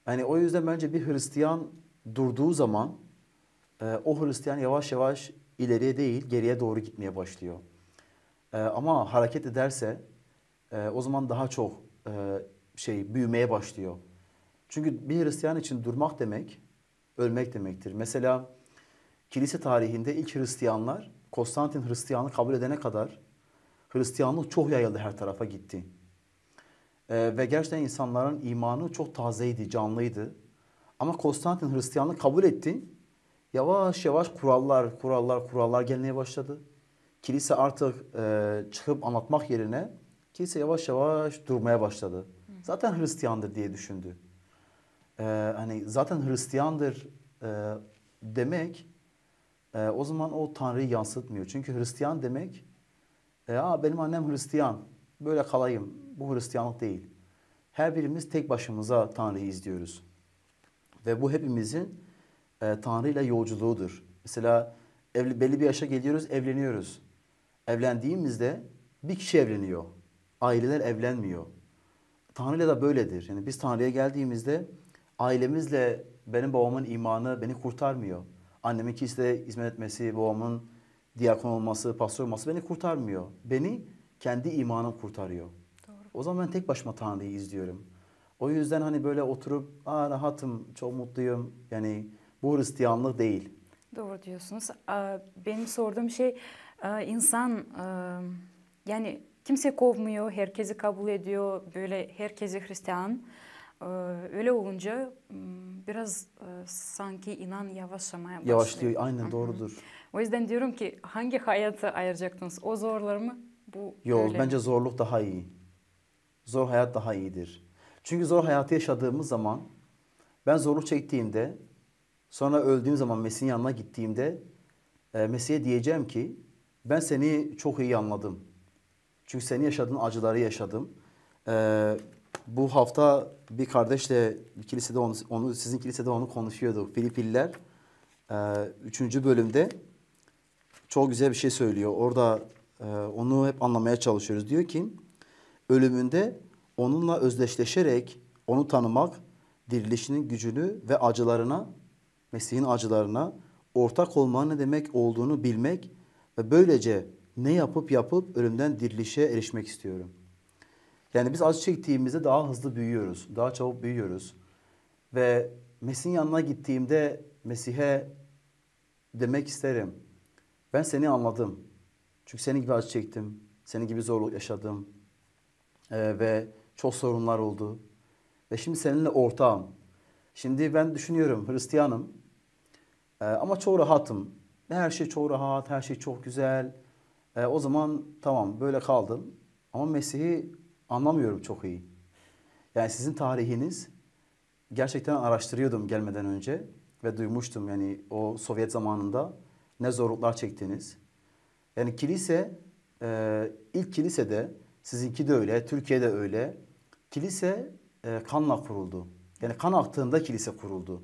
Yani o yüzden bence bir Hristiyan durduğu zaman o Hristiyan yavaş yavaş ileriye değil geriye doğru gitmeye başlıyor. Ama hareket ederse o zaman daha çok büyümeye başlıyor. Çünkü bir Hristiyan için durmak demek ölmek demektir. Mesela kilise tarihinde ilk Hristiyanlar Konstantin Hristiyanlığı kabul edene kadar Hristiyanlık çok yayıldı, her tarafa gitti. Ve gerçekten insanların imanı çok tazeydi, canlıydı. Ama Konstantin Hristiyanlığı kabul etti. Yavaş yavaş kurallar gelmeye başladı. Kilise artık çıkıp anlatmak yerine kilise yavaş yavaş durmaya başladı. Zaten Hristiyandır diye düşündü. Hani zaten Hristiyandır demek o zaman o Tanrı'yı yansıtmıyor. Çünkü Hristiyan demek benim annem Hristiyan, böyle kalayım. Bu Hristiyanlık değil. Her birimiz tek başımıza Tanrı'yı izliyoruz. Ve bu hepimizin Tanrı ile yolculuğudur. Mesela belli bir yaşa geliyoruz, evleniyoruz. Evlendiğimizde bir kişi evleniyor. Aileler evlenmiyor. Tanrı ile de böyledir. Yani biz Tanrı'ya geldiğimizde ailemizle benim babamın imanı beni kurtarmıyor. Annemin kilisede hizmet etmesi, babamın diyakon olması, pastör olması beni kurtarmıyor. Beni kendi imanım kurtarıyor. Doğru. O zaman ben tek başıma Tanrı'yı izliyorum. O yüzden hani böyle oturup rahatım, çok mutluyum. Yani bu Hristiyanlık değil. Doğru diyorsunuz. Benim sorduğum şey insan yani kimse kovmuyor, herkesi kabul ediyor, böyle herkesi Hristiyan. Öyle olunca biraz sanki inan yavaşlamaya başlıyor. Yavaşlıyor, aynen doğrudur. O yüzden diyorum ki hangi hayatı ayıracaksınız? O zorlar mı? Bu Yok, böyle. bence zorluk daha iyi. Zor hayat daha iyidir. Çünkü zor hayatı yaşadığımız zaman ben zorluk çektiğimde sonra öldüğüm zaman Mesih'in yanına gittiğimde Mesih'e diyeceğim ki ben seni çok iyi anladım. Çünkü senin yaşadığın acıları yaşadım. Bu hafta bir kardeşle kilisede sizin kilisede onu konuşuyorduk. Filipililer 3. bölümde çok güzel bir şey söylüyor. Orada onu hep anlamaya çalışıyoruz. Diyor ki ölümünde onunla özdeşleşerek onu tanımak, dirilişinin gücünü ve acılarına, Mesih'in acılarına ortak olmanın ne demek olduğunu bilmek ve böylece ne yapıp ölümden dirilişe erişmek istiyorum. Yani biz acı çektiğimizde daha hızlı büyüyoruz, daha çabuk büyüyoruz. Ve Mesih'in yanına gittiğimde Mesih'e demek isterim. Ben seni anladım. Çünkü senin gibi acı çektim, senin gibi zorluk yaşadım. Ve çok sorunlar oldu. Ve şimdi seninle ortağım. Şimdi ben düşünüyorum, Hristiyanım. Ama çok rahatım. Her şey çok rahat, her şey çok güzel. O zaman tamam böyle kaldım. Ama Mesih'i anlamıyorum çok iyi. Yani sizin tarihiniz gerçekten araştırıyordum gelmeden önce. Ve duymuştum yani o Sovyet zamanında ne zorluklar çektiniz. Yani kilise, ilk kilisede, sizinki de öyle, Türkiye'de öyle. Kilise kanla kuruldu. Yani kan aktığında kilise kuruldu.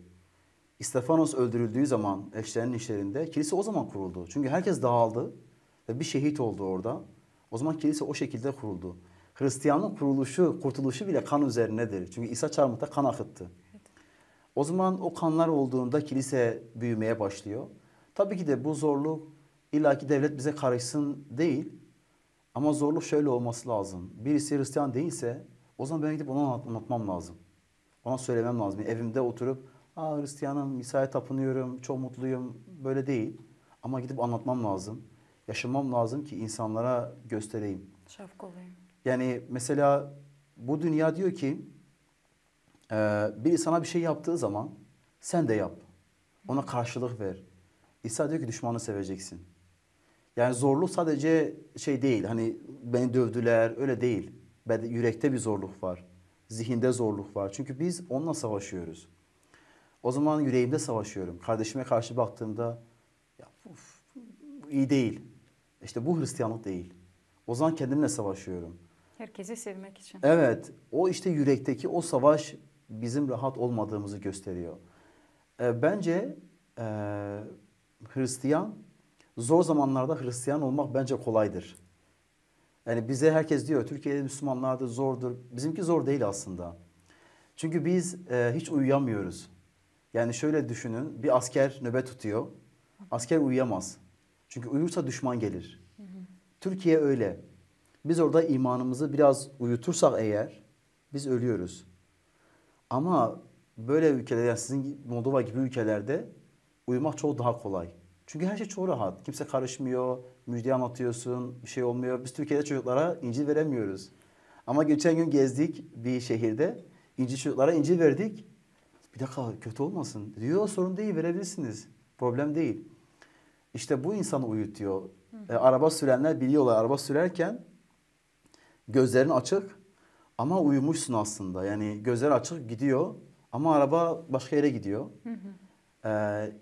İstefanos öldürüldüğü zaman eşlerinin işlerinde kilise o zaman kuruldu. Çünkü herkes dağıldı ve bir şehit oldu orada. O zaman kilise o şekilde kuruldu. Hristiyanlık kuruluşu, kurtuluşu bile kan üzerinedir. Çünkü İsa çarmıhta kan akıttı. Evet. O zaman o kanlar olduğunda kilise büyümeye başlıyor. Tabii ki de bu zorluk illaki devlet bize karışsın değil. Ama zorluk şöyle olması lazım. Birisi Hristiyan değilse o zaman ben gidip ona anlatmam lazım. Ona söylemem lazım. Yani evimde oturup Hristiyanım, İsa'ya tapınıyorum, çok mutluyum. Böyle değil. Ama gidip anlatmam lazım. Yaşamam lazım ki insanlara göstereyim. Şafak olayım. Yani mesela bu dünya diyor ki biri sana bir şey yaptığı zaman Sen de yap. Ona karşılık ver. İsa diyor ki düşmanı seveceksin. Yani zorluk sadece şey değil. Hani beni dövdüler öyle değil. Yürekte bir zorluk var. Zihinde zorluk var. Çünkü biz onunla savaşıyoruz. O zaman yüreğimde savaşıyorum. Kardeşime karşı baktığımda ya, bu iyi değil. İşte bu Hristiyanlık değil. O zaman kendimle savaşıyorum. Herkesi sevmek için. Evet, o işte yürekteki o savaş bizim rahat olmadığımızı gösteriyor. Bence Hristiyan, zor zamanlarda Hristiyan olmak bence kolaydır. Yani bize herkes diyor Türkiye'de Müslümanlarda zordur. Bizimki zor değil aslında. Çünkü biz hiç uyuyamıyoruz. Yani şöyle düşünün, bir asker nöbet tutuyor. Asker uyuyamaz. Çünkü uyursa düşman gelir. Türkiye öyle. Biz orada imanımızı biraz uyutursak eğer biz ölüyoruz. Ama böyle ülkelerde, yani sizin Moldova gibi ülkelerde uyumak çok daha kolay. Çünkü her şey çok rahat. Kimse karışmıyor, müjde anlatıyorsun, bir şey olmuyor. Biz Türkiye'de çocuklara İncil veremiyoruz. Ama geçen gün gezdik bir şehirde. Çocuklara İncil verdik. Bir dakika kötü olmasın. Diyor sorun değil verebilirsiniz. Problem değil. İşte bu insanı uyutuyor. Araba sürenler biliyorlar. Araba sürerken gözlerin açık ama uyumuşsun aslında. Yani gözler açık gidiyor ama araba başka yere gidiyor.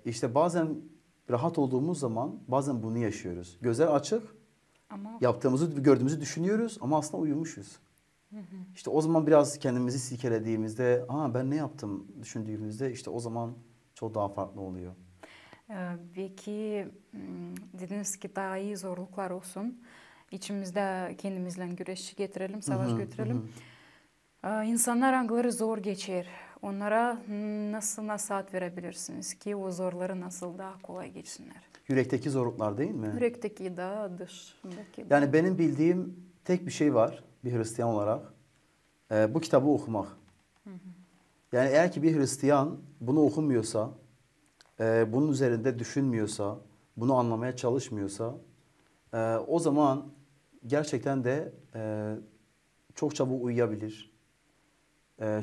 İşte bazen rahat olduğumuz zaman bazen bunu yaşıyoruz. Gözler açık, Ama yaptığımızı, gördüğümüzü düşünüyoruz ama aslında uyumuşuz. İşte o zaman biraz kendimizi silkelediğimizde, ben ne yaptım düşündüğümüzde işte o zaman çok daha farklı oluyor. Peki dediniz ki daha iyi zorluklar olsun. İçimizde kendimizle güreş getirelim, savaş götürelim. İnsanlar hangileri zor geçer? Onlara nasıl nasihat verebilirsiniz ki o zorları nasıl daha kolay geçsinler? Yürekteki zorluklar değil mi? Yürekteki de dışındaki de. Yani benim bildiğim tek bir şey var bir Hristiyan olarak. Bu kitabı okumak. Yani eğer ki bir Hristiyan bunu okumuyorsa, bunun üzerinde düşünmüyorsa, bunu anlamaya çalışmıyorsa, o zaman gerçekten de çok çabuk uyuyabilir.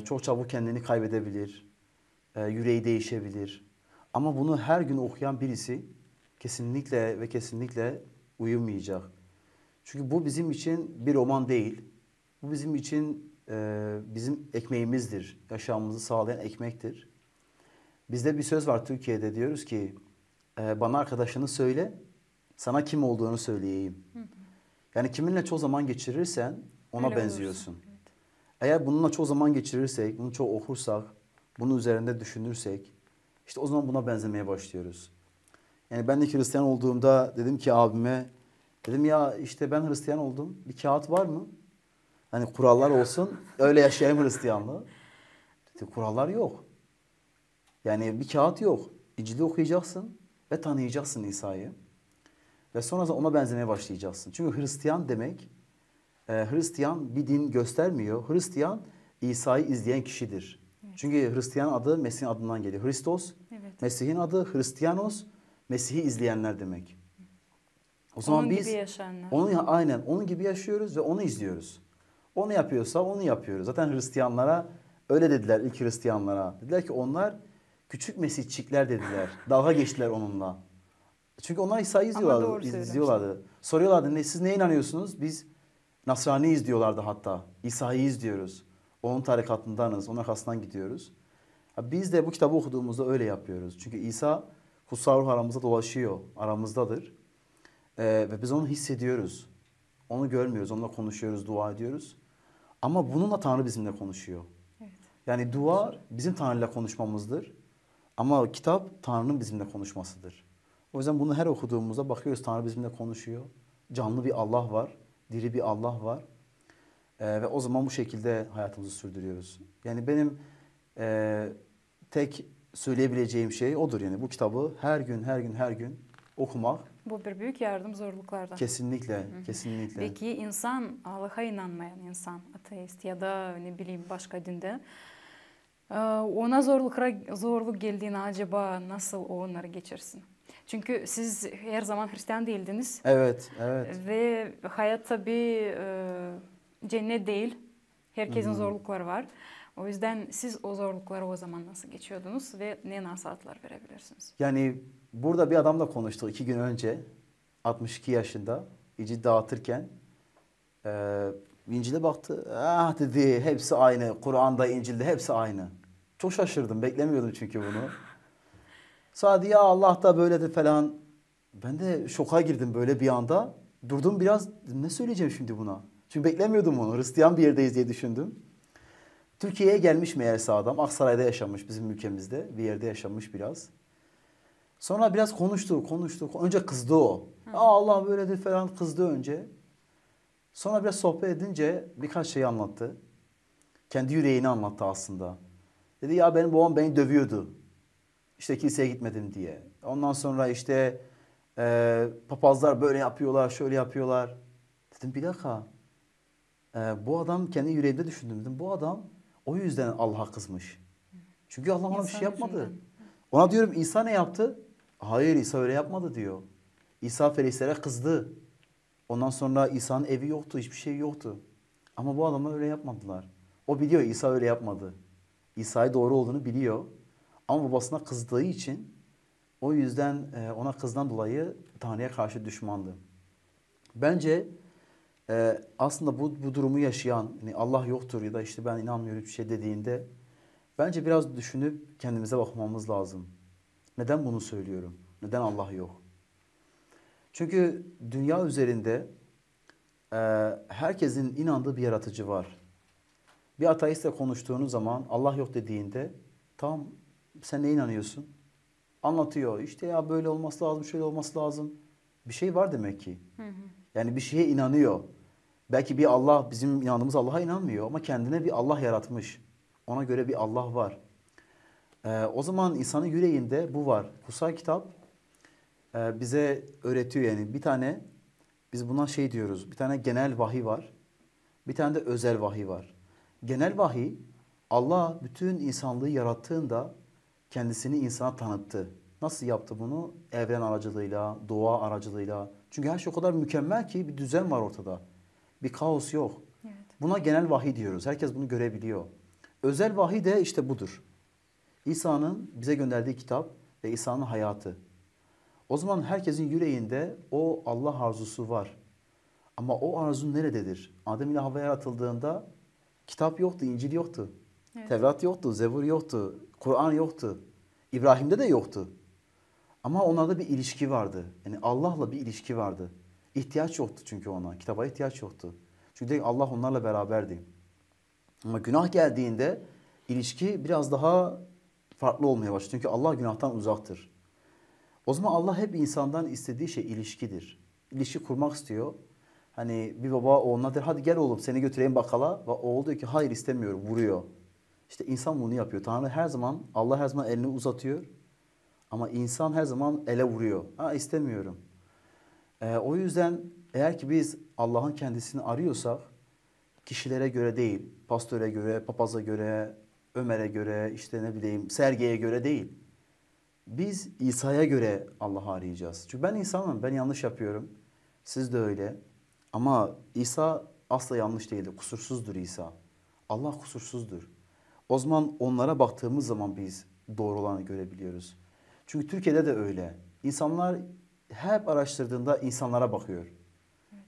Çok çabuk kendini kaybedebilir. Yüreği değişebilir. Ama bunu her gün okuyan birisi kesinlikle ve kesinlikle uyumayacak. Çünkü bu bizim için bir roman değil. Bu bizim için bizim ekmeğimizdir. Yaşamımızı sağlayan ekmektir. Bizde bir söz var Türkiye'de diyoruz ki bana arkadaşını söyle, sana kim olduğunu söyleyeyim. Yani kiminle çoğu zaman geçirirsen ona Öyle benziyorsun. olursun. Evet. Eğer bununla çoğu zaman geçirirsek, bunu çok okursak, bunun üzerinde düşünürsek, işte o zaman buna benzemeye başlıyoruz. Yani ben de Hristiyan olduğumda dedim ki abime, dedim ya işte ben Hristiyan oldum, bir kağıt var mı? Hani kurallar olsun, öyle yaşayayım Hristiyanlığı. Dedi kurallar yok. Yani bir kağıt yok. İncil'i okuyacaksın ve tanıyacaksın İsa'yı. Ve sonra da ona benzemeye başlayacaksın. Çünkü Hristiyan demek, Hristiyan bir din göstermiyor. Hristiyan İsa'yı izleyen kişidir. Evet. Çünkü Hristiyan adı Mesih'in adından geliyor. Hristos, Evet. Mesih'in adı Hristiyanos, Mesih'i izleyenler demek. O zaman Onun biz gibi yaşayanlar. aynen onun gibi yaşıyoruz ve onu izliyoruz. O ne yapıyorsa onu yapıyoruz. Zaten Hristiyanlara öyle dediler ilk Hristiyanlara. Dediler ki onlar küçük mesihçikler dediler. Dalga geçtiler onunla. Çünkü onlar İsa'yı Ama doğru izliyorlardı. Soruyorlardı siz neye inanıyorsunuz? Biz Nasraniyiz diyorlardı hatta. İsa'yı izliyoruz. Onun tarikatındanız, onun arkasından gidiyoruz. Biz de bu kitabı okuduğumuzda öyle yapıyoruz. Çünkü İsa kutsal ruh aramızda dolaşıyor, aramızdadır. Ve biz onu hissediyoruz. Onu görmüyoruz, onunla konuşuyoruz, dua ediyoruz. Ama bununla Tanrı bizimle konuşuyor. Evet. Yani dua bizim Tanrı'yla konuşmamızdır. Ama kitap Tanrı'nın bizimle konuşmasıdır. O yüzden bunu her okuduğumuzda bakıyoruz Tanrı bizimle konuşuyor. Canlı bir Allah var, diri bir Allah var. Ve o zaman bu şekilde hayatımızı sürdürüyoruz. Yani benim tek söyleyebileceğim şey odur. Yani bu kitabı her gün okumak. Bu bir büyük yardım zorluklardan. Kesinlikle, kesinlikle. Peki insan, Allah'a inanmayan insan, ateist ya da ne bileyim başka dinde, ona zorluk geldiğinde acaba nasıl onları geçirsin? Çünkü siz her zaman Hristiyan değildiniz. Evet, evet. Ve hayat tabii cennet değil. Herkesin zorlukları var. O yüzden siz o zorlukları o zaman nasıl geçiyordunuz ve ne nasihatler verebilirsiniz? Yani burada bir adamla konuştuk 2 gün önce. 62 yaşında. İncil dağıtırken. İncil'e baktı. Ah dedi, hepsi aynı. Kur'an'da, İncil'de hepsi aynı. Çok şaşırdım. Beklemiyordum çünkü bunu. Sonra ya Allah da böyledir falan. Ben de şoka girdim böyle bir anda. Durdum biraz. Ne söyleyeceğim şimdi buna? Çünkü beklemiyordum onu. Hristiyan bir yerdeyiz diye düşündüm. Türkiye'ye gelmiş meğerse adam. Aksaray'da yaşamış, bizim ülkemizde. Bir yerde yaşamış biraz. Sonra biraz konuştuk. Önce kızdı o. Allah böyledir falan kızdı önce. Sonra biraz sohbet edince birkaç şey anlattı. Kendi yüreğini anlattı aslında. Dedi ya benim babam beni dövüyordu. İşte kiliseye gitmedim diye. Ondan sonra işte papazlar böyle yapıyorlar, şöyle yapıyorlar. Dedim bir dakika. Bu adam kendi yüreğimde düşündüm. Dedim bu adam o yüzden Allah'a kızmış. Çünkü Allah ona bir şey yapmadı. Yüzünden. Ona diyorum İsa ne yaptı? Hayır İsa öyle yapmadı diyor. İsa Fariseylere kızdı. Ondan sonra İsa'nın evi yoktu, hiçbir şey yoktu. Ama bu adamlar öyle yapmadılar. O biliyor İsa öyle yapmadı. İsa'yı doğru olduğunu biliyor. Ama babasına kızdığı için o yüzden ona kızdan dolayı Tanrı'ya karşı düşmandı. Bence aslında bu durumu yaşayan, yani Allah yoktur ya da işte ben inanmıyorum bir şey dediğinde bence biraz düşünüp kendimize bakmamız lazım. Neden bunu söylüyorum? Neden Allah yok? Çünkü dünya üzerinde herkesin inandığı bir yaratıcı var. Bir ateistle konuştuğunuz zaman Allah yok dediğinde tamam sen ne inanıyorsun? Anlatıyor. İşte ya böyle olması lazım, şöyle olması lazım. Bir şey var demek ki. Yani bir şeye inanıyor. Belki bir Allah, bizim inandığımız Allah'a inanmıyor ama kendine bir Allah yaratmış. Ona göre bir Allah var. O zaman insanın yüreğinde bu var. Kutsal kitap bize öğretiyor yani. Bir tane, biz buna şey diyoruz. Bir tane genel vahiy var. Bir tane de özel vahiy var. Genel vahiy, Allah bütün insanlığı yarattığında kendisini insana tanıttı. Nasıl yaptı bunu? Evren aracılığıyla, doğa aracılığıyla. Çünkü her şey o kadar mükemmel ki bir düzen var ortada. Bir kaos yok. Evet. Buna genel vahiy diyoruz. Herkes bunu görebiliyor. Özel vahiy de işte budur. İsa'nın bize gönderdiği kitap ve İsa'nın hayatı. O zaman herkesin yüreğinde o Allah arzusu var. Ama o arzu nerededir? Adem ile Havva yaratıldığında kitap yoktu, İncil yoktu. Evet. Tevrat yoktu, Zebur yoktu, Kur'an yoktu. İbrahim'de de yoktu. Ama onlarda bir ilişki vardı. Yani Allah'la bir ilişki vardı. İhtiyaç yoktu çünkü ona. Kitaba ihtiyaç yoktu. Çünkü Allah onlarla beraberdi. Ama günah geldiğinde ilişki biraz daha farklı olmaya başladı. Çünkü Allah günahtan uzaktır. O zaman Allah hep insandan istediği şey ilişkidir. İlişki kurmak istiyor. Hani bir baba oğluna der hadi gel oğlum seni götüreyim bakkala. Ve oğul diyor ki hayır istemiyorum, vuruyor. İşte insan bunu yapıyor. Tanrı her zaman, Allah her zaman elini uzatıyor. Ama insan her zaman ele vuruyor. Ha istemiyorum. O yüzden eğer ki biz Allah'ın kendisini arıyorsak kişilere göre değil, pastöre göre, papaza göre, Ömer'e göre, işte ne bileyim Serge'ye göre değil. Biz İsa'ya göre Allah'ı arayacağız. Çünkü ben insanım, ben yanlış yapıyorum. Siz de öyle. Ama İsa asla yanlış değildir, kusursuzdur İsa. Allah kusursuzdur. O zaman onlara baktığımız zaman biz doğru olanı görebiliyoruz. Çünkü Türkiye'de de öyle. İnsanlar hep araştırdığında insanlara bakıyor.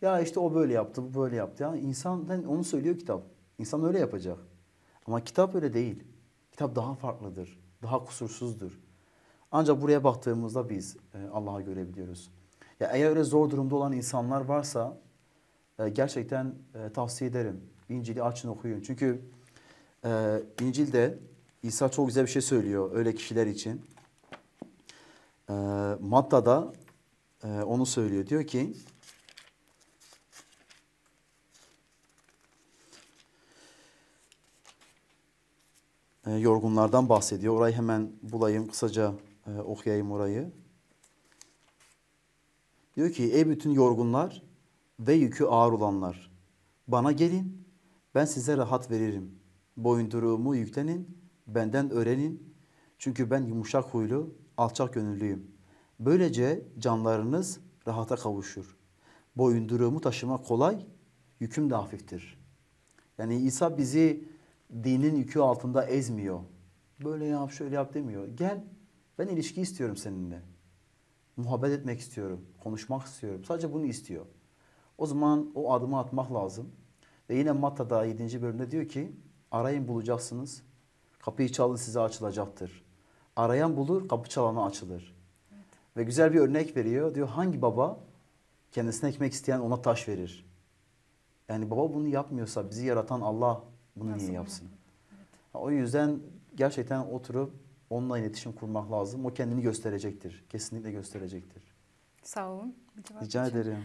Ya işte o böyle yaptı, bu böyle yaptı. Ya insan onu söylüyor kitap. İnsan öyle yapacak. Ama kitap öyle değil. Kitap daha farklıdır. Daha kusursuzdur. Ancak buraya baktığımızda biz Allah'ı görebiliyoruz. Ya eğer öyle zor durumda olan insanlar varsa gerçekten tavsiye ederim. İncil'i açın okuyun. Çünkü İncil'de İsa çok güzel bir şey söylüyor öyle kişiler için. Matta'da onu söylüyor. Diyor ki yorgunlardan bahsediyor. Orayı hemen bulayım, kısaca okuyayım orayı. Diyor ki ey bütün yorgunlar ve yükü ağır olanlar bana gelin ben size rahat veririm. Boyunduruğumu yüklenin benden öğrenin. Çünkü ben yumuşak huylu alçak gönüllüyüm. Böylece canlarınız rahata kavuşur. Boyunduruğumu taşımak kolay, yüküm de hafiftir. Yani İsa bizi dinin yükü altında ezmiyor. Böyle yap, şöyle yap demiyor. Gel, ben ilişki istiyorum seninle. Muhabbet etmek istiyorum, konuşmak istiyorum. Sadece bunu istiyor. O zaman o adımı atmak lazım. Ve yine Matta'da 7. bölümde diyor ki, arayın bulacaksınız, kapıyı çalın size açılacaktır. Arayan bulur, kapı çalana açılır. Evet. Ve güzel bir örnek veriyor. Diyor hangi baba kendisine ekmek isteyen ona taş verir? Yani baba bunu yapmıyorsa bizi yaratan Allah bunu Nasıl niye bunu yapsın? yapın? Evet. O yüzden gerçekten oturup onunla iletişim kurmak lazım. O kendini gösterecektir. Kesinlikle gösterecektir. Sağ olun. Bir cevap Rica için. ederim.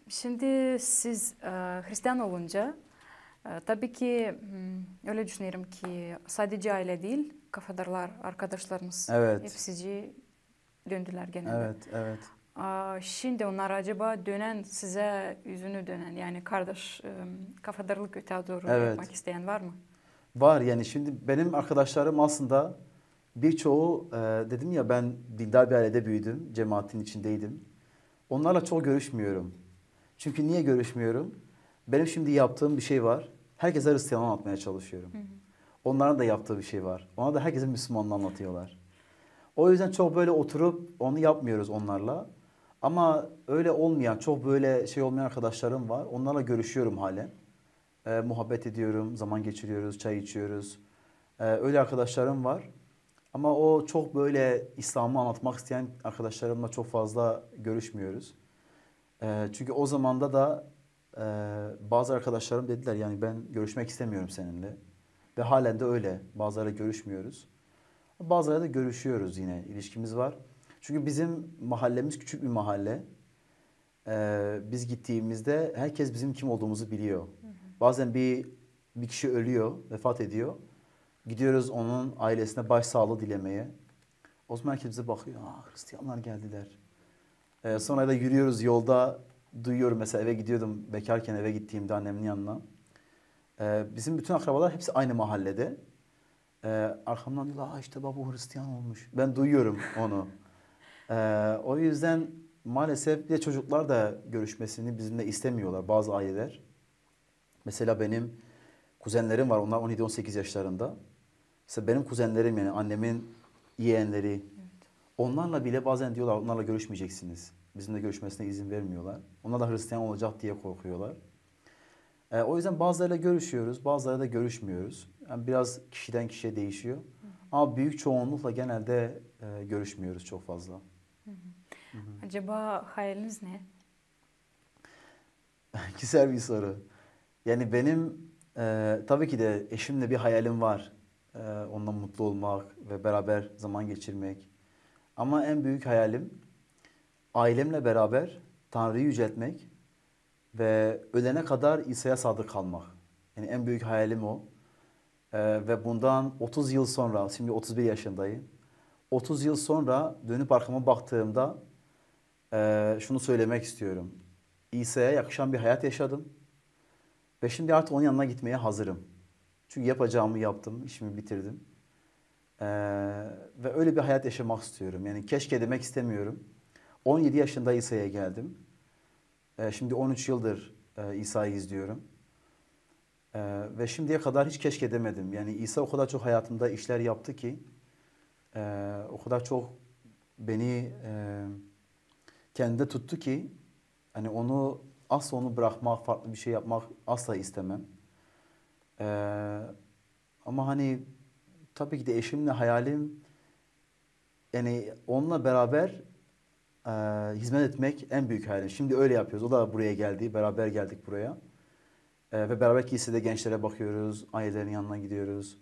Şimdi siz Hristiyan olunca tabii ki öyle düşünüyorum ki sadece aile değil, kafadarlar, arkadaşlarımız Evet. hepsi döndüler genelde. Evet, evet. Şimdi onlar acaba dönen size yüzünü dönen yani kardeş kafadarlık öte doğru Evet. yapmak isteyen var mı? Var yani şimdi benim arkadaşlarım aslında birçoğu dedim ya ben dindar bir ailede büyüdüm. Cemaatin içindeydim. Onlarla çok görüşmüyorum. Çünkü niye görüşmüyorum? Benim şimdi yaptığım bir şey var. Herkese Hristiyanlığı anlatmaya çalışıyorum. Hı hı. Onların da yaptığı bir şey var. Ona da herkese Müslümanlığı anlatıyorlar. O yüzden çok böyle oturup onu yapmıyoruz onlarla. Ama öyle olmayan, çok böyle şey olmayan arkadaşlarım var. Onlarla görüşüyorum halen. Muhabbet ediyorum, zaman geçiriyoruz, çay içiyoruz. Öyle arkadaşlarım var. Ama o çok böyle İslam'ı anlatmak isteyen arkadaşlarımla çok fazla görüşmüyoruz. Çünkü o zamanda da bazı arkadaşlarım dediler yani ben görüşmek istemiyorum seninle. Ve halen de öyle. Bazılarıyla görüşmüyoruz. Bazılarıyla da görüşüyoruz yine. İlişkimiz var. Çünkü bizim mahallemiz küçük bir mahalle. Biz gittiğimizde herkes bizim kim olduğumuzu biliyor. Bazen bir kişi ölüyor, vefat ediyor. Gidiyoruz onun ailesine başsağlığı dilemeye. O zaman herkes bize bakıyor. Hristiyanlar geldiler. Sonra da yürüyoruz yolda. Duyuyorum mesela eve gidiyordum. Bekarken eve gittiğimde annemin yanına. Bizim bütün akrabalar hepsi aynı mahallede. Arkamdan diyorlar işte baba Hristiyan olmuş. Ben duyuyorum onu. O yüzden maalesef de çocuklar da görüşmesini bizimle istemiyorlar bazı aileler. Mesela benim kuzenlerim var. Onlar 17-18 yaşlarında. Mesela benim kuzenlerim yani annemin yeğenleri. Evet. Onlarla bile bazen diyorlar onlarla görüşmeyeceksiniz. Bizimle görüşmesine izin vermiyorlar. Onlar da Hristiyan olacak diye korkuyorlar. O yüzden bazılarıyla görüşüyoruz, bazılarıyla da görüşmüyoruz. Yani biraz kişiden kişiye değişiyor. Ama büyük çoğunlukla genelde görüşmüyoruz çok fazla. Acaba hayaliniz ne? Güzel bir soru. Yani benim tabii ki de eşimle bir hayalim var. Onunla mutlu olmak ve beraber zaman geçirmek. Ama en büyük hayalim ailemle beraber Tanrı'yı yüceltmek ve ölene kadar İsa'ya sadık kalmak. Yani en büyük hayalim o. Ve bundan 30 yıl sonra, şimdi 31 yaşındayım. 30 yıl sonra dönüp arkama baktığımda şunu söylemek istiyorum. İsa'ya yakışan bir hayat yaşadım. Ve şimdi artık onun yanına gitmeye hazırım. Çünkü yapacağımı yaptım, işimi bitirdim. Ee, Ve öyle bir hayat yaşamak istiyorum. Yani keşke demek istemiyorum. 17 yaşında İsa'ya geldim. Şimdi 13 yıldır İsa'yı izliyorum. Ve şimdiye kadar hiç keşke demedim. Yani İsa o kadar çok hayatımda işler yaptı ki, o kadar çok beni kendinde tuttu ki, hani asla onu bırakmak, farklı bir şey yapmak asla istemem. Ama hani tabii ki de eşimle hayalim yani onunla beraber hizmet etmek en büyük hayalim. Şimdi öyle yapıyoruz. O da buraya geldi. Beraber geldik buraya. Ve beraber kilisede gençlere bakıyoruz. Ailelerin yanına gidiyoruz.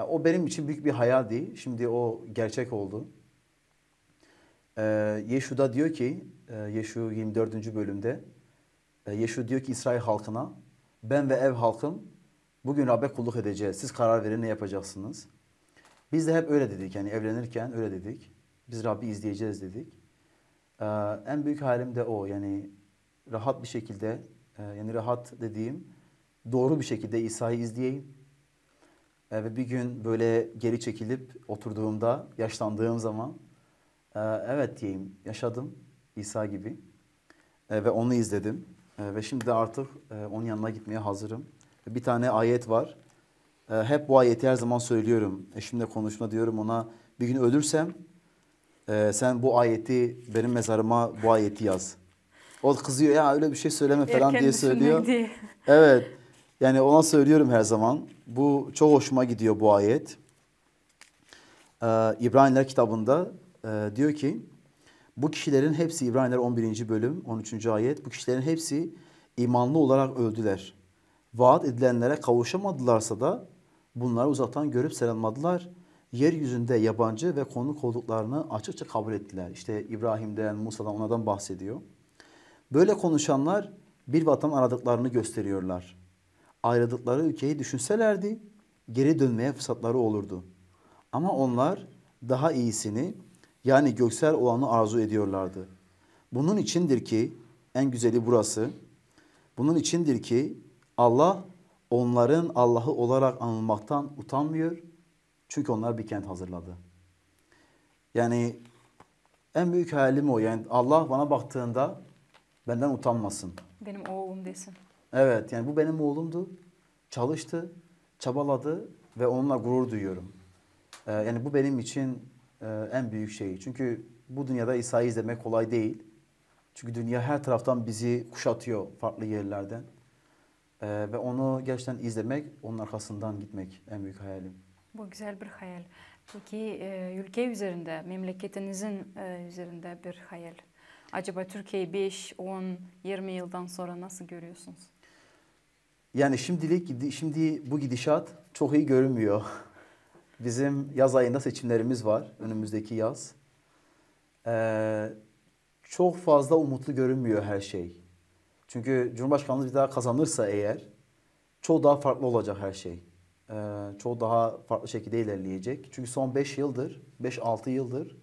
O benim için büyük bir hayaldi. Şimdi o gerçek oldu. Yeşu da diyor ki, Yeşu 24. bölümde, Yeşu diyor ki İsrail halkına, ben ve ev halkım bugün Rab'be kulluk edeceğiz. Siz karar verin ne yapacaksınız. Biz de hep öyle dedik. Yani evlenirken öyle dedik. Biz Rabbi izleyeceğiz dedik. En büyük hayalim de o. Yani rahat bir şekilde, yani rahat dediğim doğru bir şekilde İsa'yı izleyeyim. Ve bir gün böyle geri çekilip oturduğumda, yaşlandığım zaman evet diyeyim, yaşadım İsa gibi. Ve onu izledim. Ve şimdi de artık onun yanına gitmeye hazırım. bir tane ayet var. Hep bu ayeti her zaman söylüyorum. Eşimle konuşma diyorum ona, bir gün ölürsem sen bu ayeti benim mezarıma bu ayeti yaz. O kızıyor ya öyle bir şey söyleme falan diye Erken söylüyor. düşünmek diye. Evet. Yani ona söylüyorum her zaman. Bu çok hoşuma gidiyor bu ayet. İbraniler kitabında diyor ki bu kişilerin hepsi İbraniler 11. bölüm 13. ayet. Bu kişilerin hepsi imanlı olarak öldüler. Vaat edilenlere kavuşamadılarsa da bunları uzaktan görüp selamladılar. Yeryüzünde yabancı ve konuk olduklarını açıkça kabul ettiler. İşte İbrahim'den, Musa'dan onlardan bahsediyor. Böyle konuşanlar bir vatan aradıklarını gösteriyorlar. Ayrıldıkları ülkeyi düşünselerdi geri dönmeye fırsatları olurdu. Ama onlar daha iyisini yani göksel olanı arzu ediyorlardı. Bunun içindir ki en güzeli burası. Bunun içindir ki Allah onların Allah'ı olarak anılmaktan utanmıyor. Çünkü onlar bir kent hazırladı. Yani en büyük hayalim o. Yani Allah bana baktığında benden utanmasın. Benim oğlum desin. Evet yani bu benim oğlumdu. Çalıştı, çabaladı ve onunla gurur duyuyorum. Yani bu benim için en büyük şey. Çünkü bu dünyada İsa'yı izlemek kolay değil. Çünkü dünya her taraftan bizi kuşatıyor farklı yerlerden. Ve onu gerçekten izlemek, onun arkasından gitmek en büyük hayalim. Bu güzel bir hayal. Peki ülke üzerinde, memleketinizin üzerinde bir hayal. Acaba Türkiye'yi 5, 10, 20 yıldan sonra nasıl görüyorsunuz? Yani şimdi bu gidişat çok iyi görünmüyor. Bizim yaz ayında seçimlerimiz var, önümüzdeki yaz. Çok fazla umutlu görünmüyor her şey. Çünkü Cumhurbaşkanlığı bir daha kazanırsa eğer çok daha farklı olacak her şey. Çok daha farklı şekilde ilerleyecek. Çünkü son 5 yıldır, 5-6 yıldır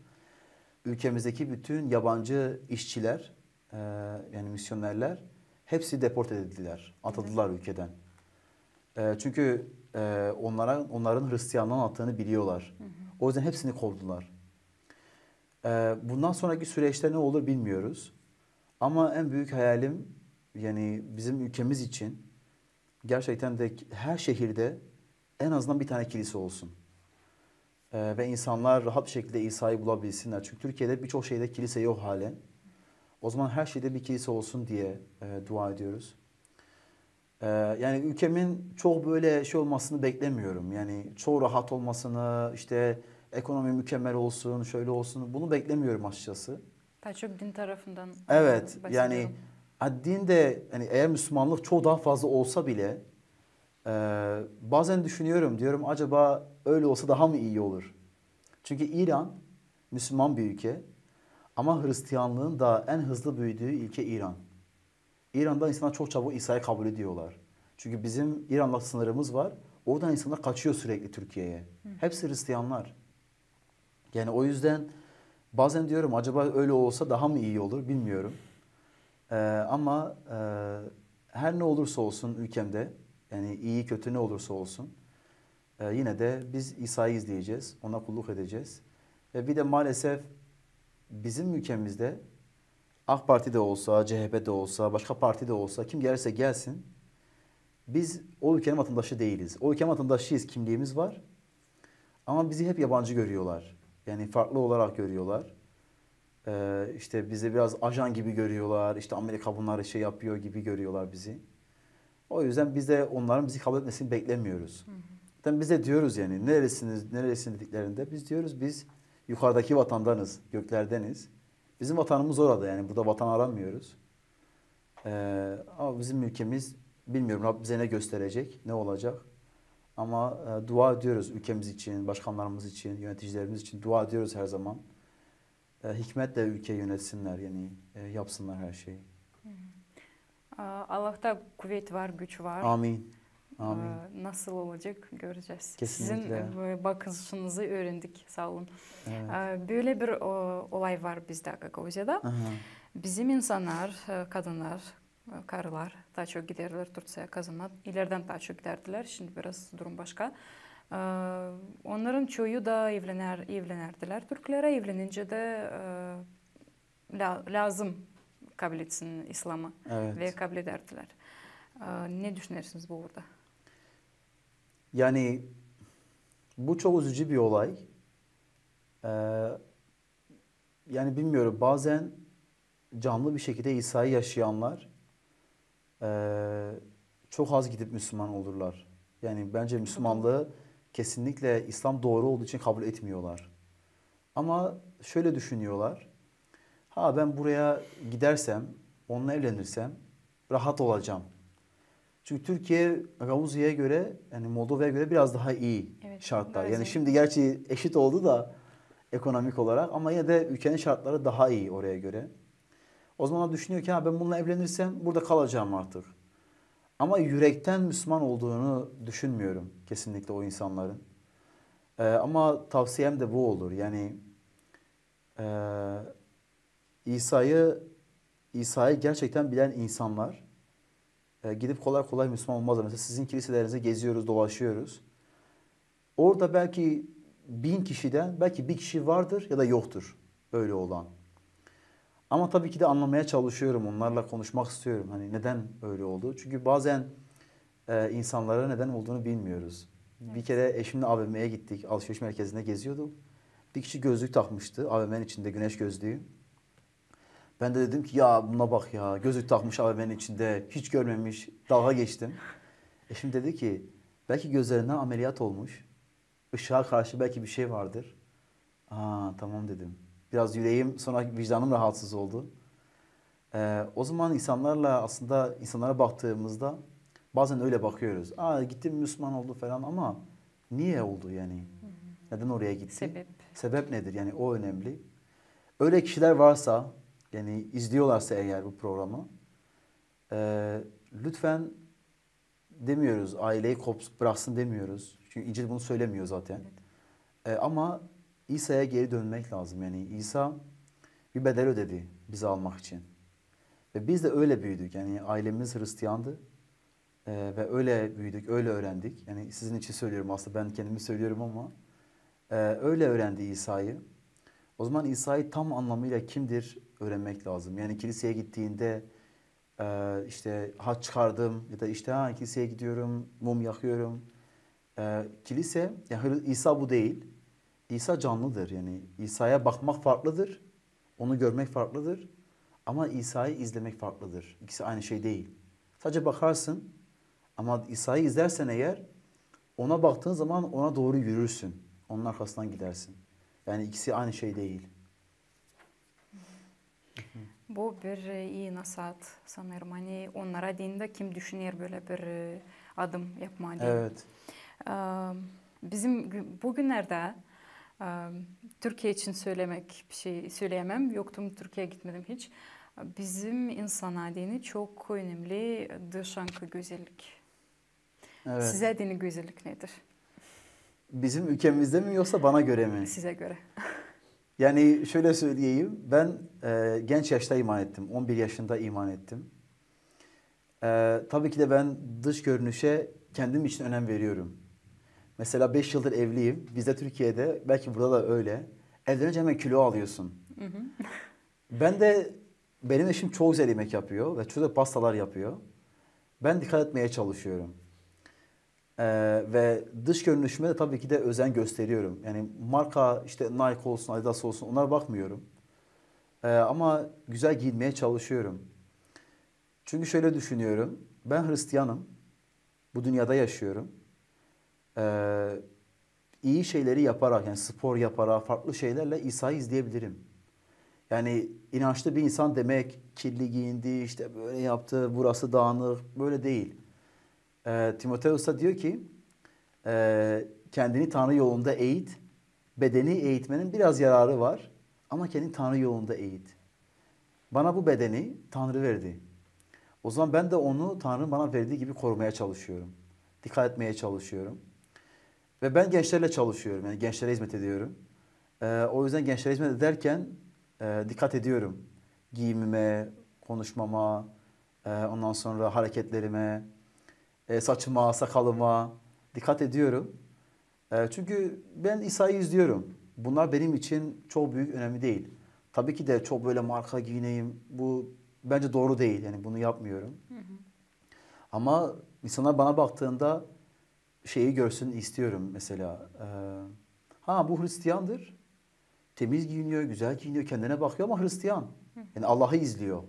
ülkemizdeki bütün yabancı işçiler, yani misyonerler hepsi deport edildiler, atıldılar ülkeden. Çünkü onların Hristiyanlığın attığını biliyorlar. O yüzden hepsini kovdular. Bundan sonraki süreçte ne olur bilmiyoruz. Ama en büyük hayalim yani bizim ülkemiz için gerçekten de her şehirde en azından bir tane kilise olsun. Ve insanlar rahat bir şekilde İsa'yı bulabilsinler. Çünkü Türkiye'de birçok şeyde kilise yok halen. O zaman her şeyde bir kilise olsun diye dua ediyoruz. Yani ülkemin çok böyle şey olmasını beklemiyorum. Yani çok rahat olmasını, işte ekonomi mükemmel olsun, şöyle olsun. Bunu beklemiyorum açıkçası. Daha çok din tarafından Evet, yani bahsediyorum. din de hani eğer Müslümanlık çok daha fazla olsa bile bazen düşünüyorum, diyorum acaba öyle olsa daha mı iyi olur? Çünkü İran Müslüman bir ülke ama Hristiyanlığın da en hızlı büyüdüğü ülke İran. İran'da insanlar çok çabuk İsa'yı kabul ediyorlar. Çünkü bizim İran'la sınırımız var. Oradan insanlar kaçıyor sürekli Türkiye'ye. Hepsi Hristiyanlar. Yani o yüzden bazen diyorum acaba öyle olsa daha mı iyi olur bilmiyorum. Ama her ne olursa olsun ülkemde yani iyi kötü ne olursa olsun yine de biz İsa'yı izleyeceğiz. Ona kulluk edeceğiz. Ve bir de maalesef bizim ülkemizde AK Parti de olsa, CHP de olsa, başka parti de olsa kim gelirse gelsin biz o ülkenin vatandaşı değiliz. O ülkenin vatandaşıyız, kimliğimiz var. Ama bizi hep yabancı görüyorlar. Yani farklı olarak görüyorlar. İşte bizi biraz ajan gibi görüyorlar. İşte Amerika bunları şey yapıyor gibi görüyorlar bizi. O yüzden biz de onların bizi kabul etmesini beklemiyoruz. Zaten biz de diyoruz yani nerelisiniz dediklerinde biz diyoruz biz yukarıdaki vatandanız, göklerdeniz. Bizim vatanımız orada yani burada vatan aramıyoruz. Ama bizim ülkemiz bilmiyorum Rabbim bize ne gösterecek, ne olacak. Ama dua ediyoruz ülkemiz için, başkanlarımız için, yöneticilerimiz için dua ediyoruz her zaman. Hikmetle ülkeyi yönetsinler yani yapsınlar her şeyi. Allah'ta kuvvet var, güç var. Amin. Amin. Nasıl olacak göreceğiz. Kesinlikle. Sizin bakışınızı öğrendik. Sağ olun. Evet. Böyle bir olay var bizde Gagavuzya'da. Aha. Bizim insanlar, kadınlar, karılar daha çok giderler Türkiye'ye kazanmak. İleriden daha çok giderdiler. Şimdi biraz durum başka. Onların çoğu da evlenirdiler. Türklere evlenince de lazım kabul etsin İslam'ı Evet. ve kabul ederdiler. Ne düşünürsünüz bu orada? Yani bu çok üzücü bir olay. Ee, Yani bilmiyorum, bazen canlı bir şekilde İsa'yı yaşayanlar ee, çok az gidip Müslüman olurlar. Yani bence Bu doğru. Müslümanlığı kesinlikle İslam doğru olduğu için kabul etmiyorlar. Ama şöyle düşünüyorlar. Ha, ben buraya gidersem, onunla evlenirsem rahat olacağım. Çünkü Türkiye Gavuzya'ya göre, yani Moldova'ya göre biraz daha iyi Evet, şartlar. daha Yani zengin. şimdi gerçi eşit oldu da ekonomik olarak, ama yine de ülkenin şartları daha iyi oraya göre. O zaman düşünüyor ki ha, ben bununla evlenirsem burada kalacağım artık. Ama yürekten Müslüman olduğunu düşünmüyorum kesinlikle o insanların. Ama tavsiyem de bu olur. Yani e, İsa'yı İsa'yı gerçekten bilen insanlar gidip kolay kolay Müslüman olmazlar. Mesela sizin kiliselerinize geziyoruz, dolaşıyoruz. Orada belki 1000 kişiden belki bir kişi vardır ya da yoktur öyle olan. Ama tabii ki de anlamaya çalışıyorum, onlarla konuşmak istiyorum. Hani neden öyle oldu? Çünkü bazen insanlara neden olduğunu bilmiyoruz. Bir Evet. kere eşimle AVM'ye gittik, alışveriş merkezinde geziyorduk. Bir kişi gözlük takmıştı, AVM'nin içinde güneş gözlüğü. Ben de dedim ki ya buna bak ya, gözlük takmış AVM'nin içinde, hiç görmemiş, dalga geçtim. Eşim dedi ki belki gözlerinden ameliyat olmuş. Işığa karşı belki bir şey vardır. Aa, tamam dedim. Biraz yüreğim, sonra vicdanım rahatsız oldu. O zaman insanlara baktığımızda bazen öyle bakıyoruz. Aa, gitti Müslüman oldu falan, ama niye oldu yani? Neden oraya gitti? Sebep. Sebep nedir? Yani o önemli. Öyle kişiler varsa, yani izliyorlarsa eğer bu programı, lütfen, demiyoruz aileyi bıraksın demiyoruz. Çünkü İncil bunu söylemiyor zaten. Evet. Ama İsa'ya geri dönmek lazım. Yani İsa bir bedel ödedi bizi almak için. Ve biz de öyle büyüdük. Yani ailemiz Hristiyandı. Ve öyle büyüdük, öyle öğrendik. Yani sizin için söylüyorum, aslında ben kendimi söylüyorum, ama öyle öğrendi İsa'yı. O zaman İsa'yı tam anlamıyla kimdir öğrenmek lazım. Yani kiliseye gittiğinde işte haç çıkardım ya da işte ha kiliseye gidiyorum, mum yakıyorum. Kilise, yani İsa bu değil. İsa canlıdır. Yani İsa'ya bakmak farklıdır. Onu görmek farklıdır. Ama İsa'yı izlemek farklıdır. İkisi aynı şey değil. Sadece bakarsın, ama İsa'yı izlersen eğer, ona baktığın zaman ona doğru yürürsün. Onun arkasından gidersin. Yani ikisi aynı şey değil. Bu bir iyi nasihat sanırım. Hani onlara dinde kim düşünür böyle bir adım yapma diye. Evet. Bizim bugünlerde Türkiye için söylemek bir şey söyleyemem. Yoktum, Türkiye'ye gitmedim hiç. Bizim insan adını çok önemli dışarı güzellik. Evet. Size dini güzellik nedir? Bizim ülkemizde mi yoksa bana göre mi? Size göre. Yani şöyle söyleyeyim. Ben genç yaşta iman ettim. 11 yaşında iman ettim. Tabii ki de ben dış görünüşe kendim için önem veriyorum. Mesela 5 yıldır evliyim. Bizde Türkiye'de, belki burada da öyle. Evlenince hemen kilo alıyorsun. Hı hı. Benim eşim çok güzel yemek yapıyor ve çok güzel pastalar yapıyor. Ben dikkat etmeye çalışıyorum. Ve dış görünüşüme de tabii ki de özen gösteriyorum. Yani marka işte Nike olsun, Adidas olsun, onlara bakmıyorum. Ama güzel giyinmeye çalışıyorum. Çünkü şöyle düşünüyorum. Ben Hristiyanım. Bu dünyada yaşıyorum. Ee, iyi şeyleri yaparak, yani spor yaparak, farklı şeylerle İsa'yı izleyebilirim. Yani inançlı bir insan demek kirli giyindi, işte böyle yaptı, burası dağınık, böyle değil. Timoteus da diyor ki kendini Tanrı yolunda eğit. Bedeni eğitmenin biraz yararı var, ama kendini Tanrı yolunda eğit. Bana bu bedeni Tanrı verdi. O zaman ben de onu Tanrı'nın bana verdiği gibi korumaya çalışıyorum. Dikkat etmeye çalışıyorum. Ve ben gençlerle çalışıyorum. Yani gençlere hizmet ediyorum. O yüzden gençlere hizmet ederken dikkat ediyorum. Giyimime, konuşmama, ondan sonra hareketlerime, saçıma, sakalıma dikkat ediyorum. Çünkü ben İsa'yı izliyorum. Bunlar benim için çok büyük önemli değil. Tabii ki de çok böyle marka giyineyim. Bu bence doğru değil. Yani bunu yapmıyorum. Hı hı. Ama insanlar bana baktığında şeyi görsün istiyorum mesela. Ha bu Hristiyandır. Temiz giyiniyor, güzel giyiniyor, kendine bakıyor ama Hristiyan. Yani Allah'ı izliyor.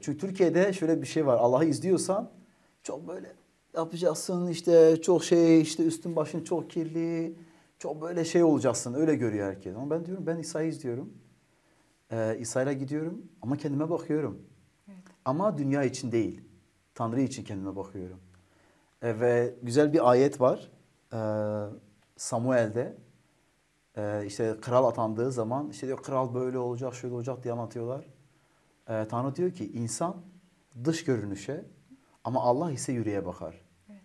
Çünkü Türkiye'de şöyle bir şey var. Allah'ı izliyorsan çok böyle yapacaksın işte çok şey işte üstün başın çok kirli. Çok böyle şey olacaksın. Öyle görüyor herkes. Ama ben diyorum ben İsa'yı izliyorum. İsa'yla gidiyorum ama kendime bakıyorum. Evet. Ama dünya için değil. Tanrı için kendime bakıyorum. Ve güzel bir ayet var. Samuel'de işte kral atandığı zaman işte diyor kral böyle olacak şöyle olacak diye anlatıyorlar. Tanrı diyor ki insan dış görünüşe ama Allah ise yüreğe bakar. Evet.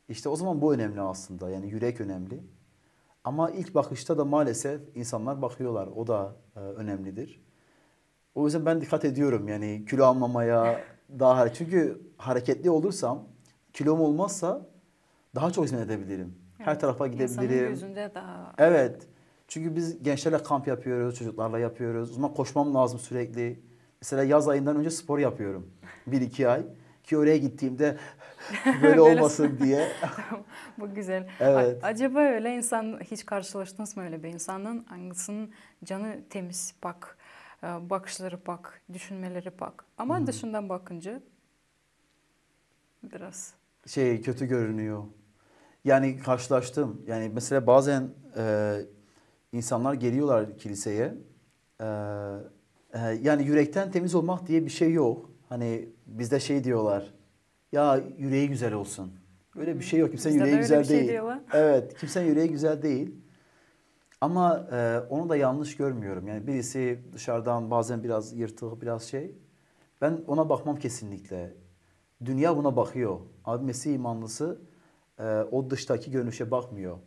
İşte o zaman bu önemli aslında. Yani yürek önemli. Ama ilk bakışta da maalesef insanlar bakıyorlar. O da önemlidir. O yüzden ben dikkat ediyorum yani kilo almamaya daha çünkü hareketli olursam kilom olmazsa daha çok hizmet edebilirim. Her Evet. tarafa İnsanın gidebilirim. gözünde daha... Evet. Çünkü biz gençlerle kamp yapıyoruz, çocuklarla yapıyoruz. O zaman koşmam lazım sürekli. Mesela yaz ayından önce spor yapıyorum. 1-2 ay. Ki oraya gittiğimde böyle Böyle olmasın diye. Tamam, bu güzel. Evet. Acaba öyle insan hiç karşılaştınız mı öyle bir insanın hangisinin canı temiz bak, bakışları bak, düşünmeleri bak. Ama dışından bakınca biraz. Şey kötü görünüyor. Yani karşılaştım. Yani mesela bazen insanlar geliyorlar kiliseye. E, yani yürekten temiz olmak diye bir şey yok. Hani bizde şey diyorlar. Ya yüreği güzel olsun. Öyle bir şey yok. Kimsenin Bizde de yüreği öyle bir güzel şey değil. diyorlar. Evet, kimsenin yüreği güzel değil. Ama onu da yanlış görmüyorum. Yani birisi dışarıdan bazen biraz yırtık, biraz şey. Ben ona bakmam kesinlikle. Dünya buna bakıyor. Abi Mesih imanlısı o dıştaki görünüşe bakmıyor.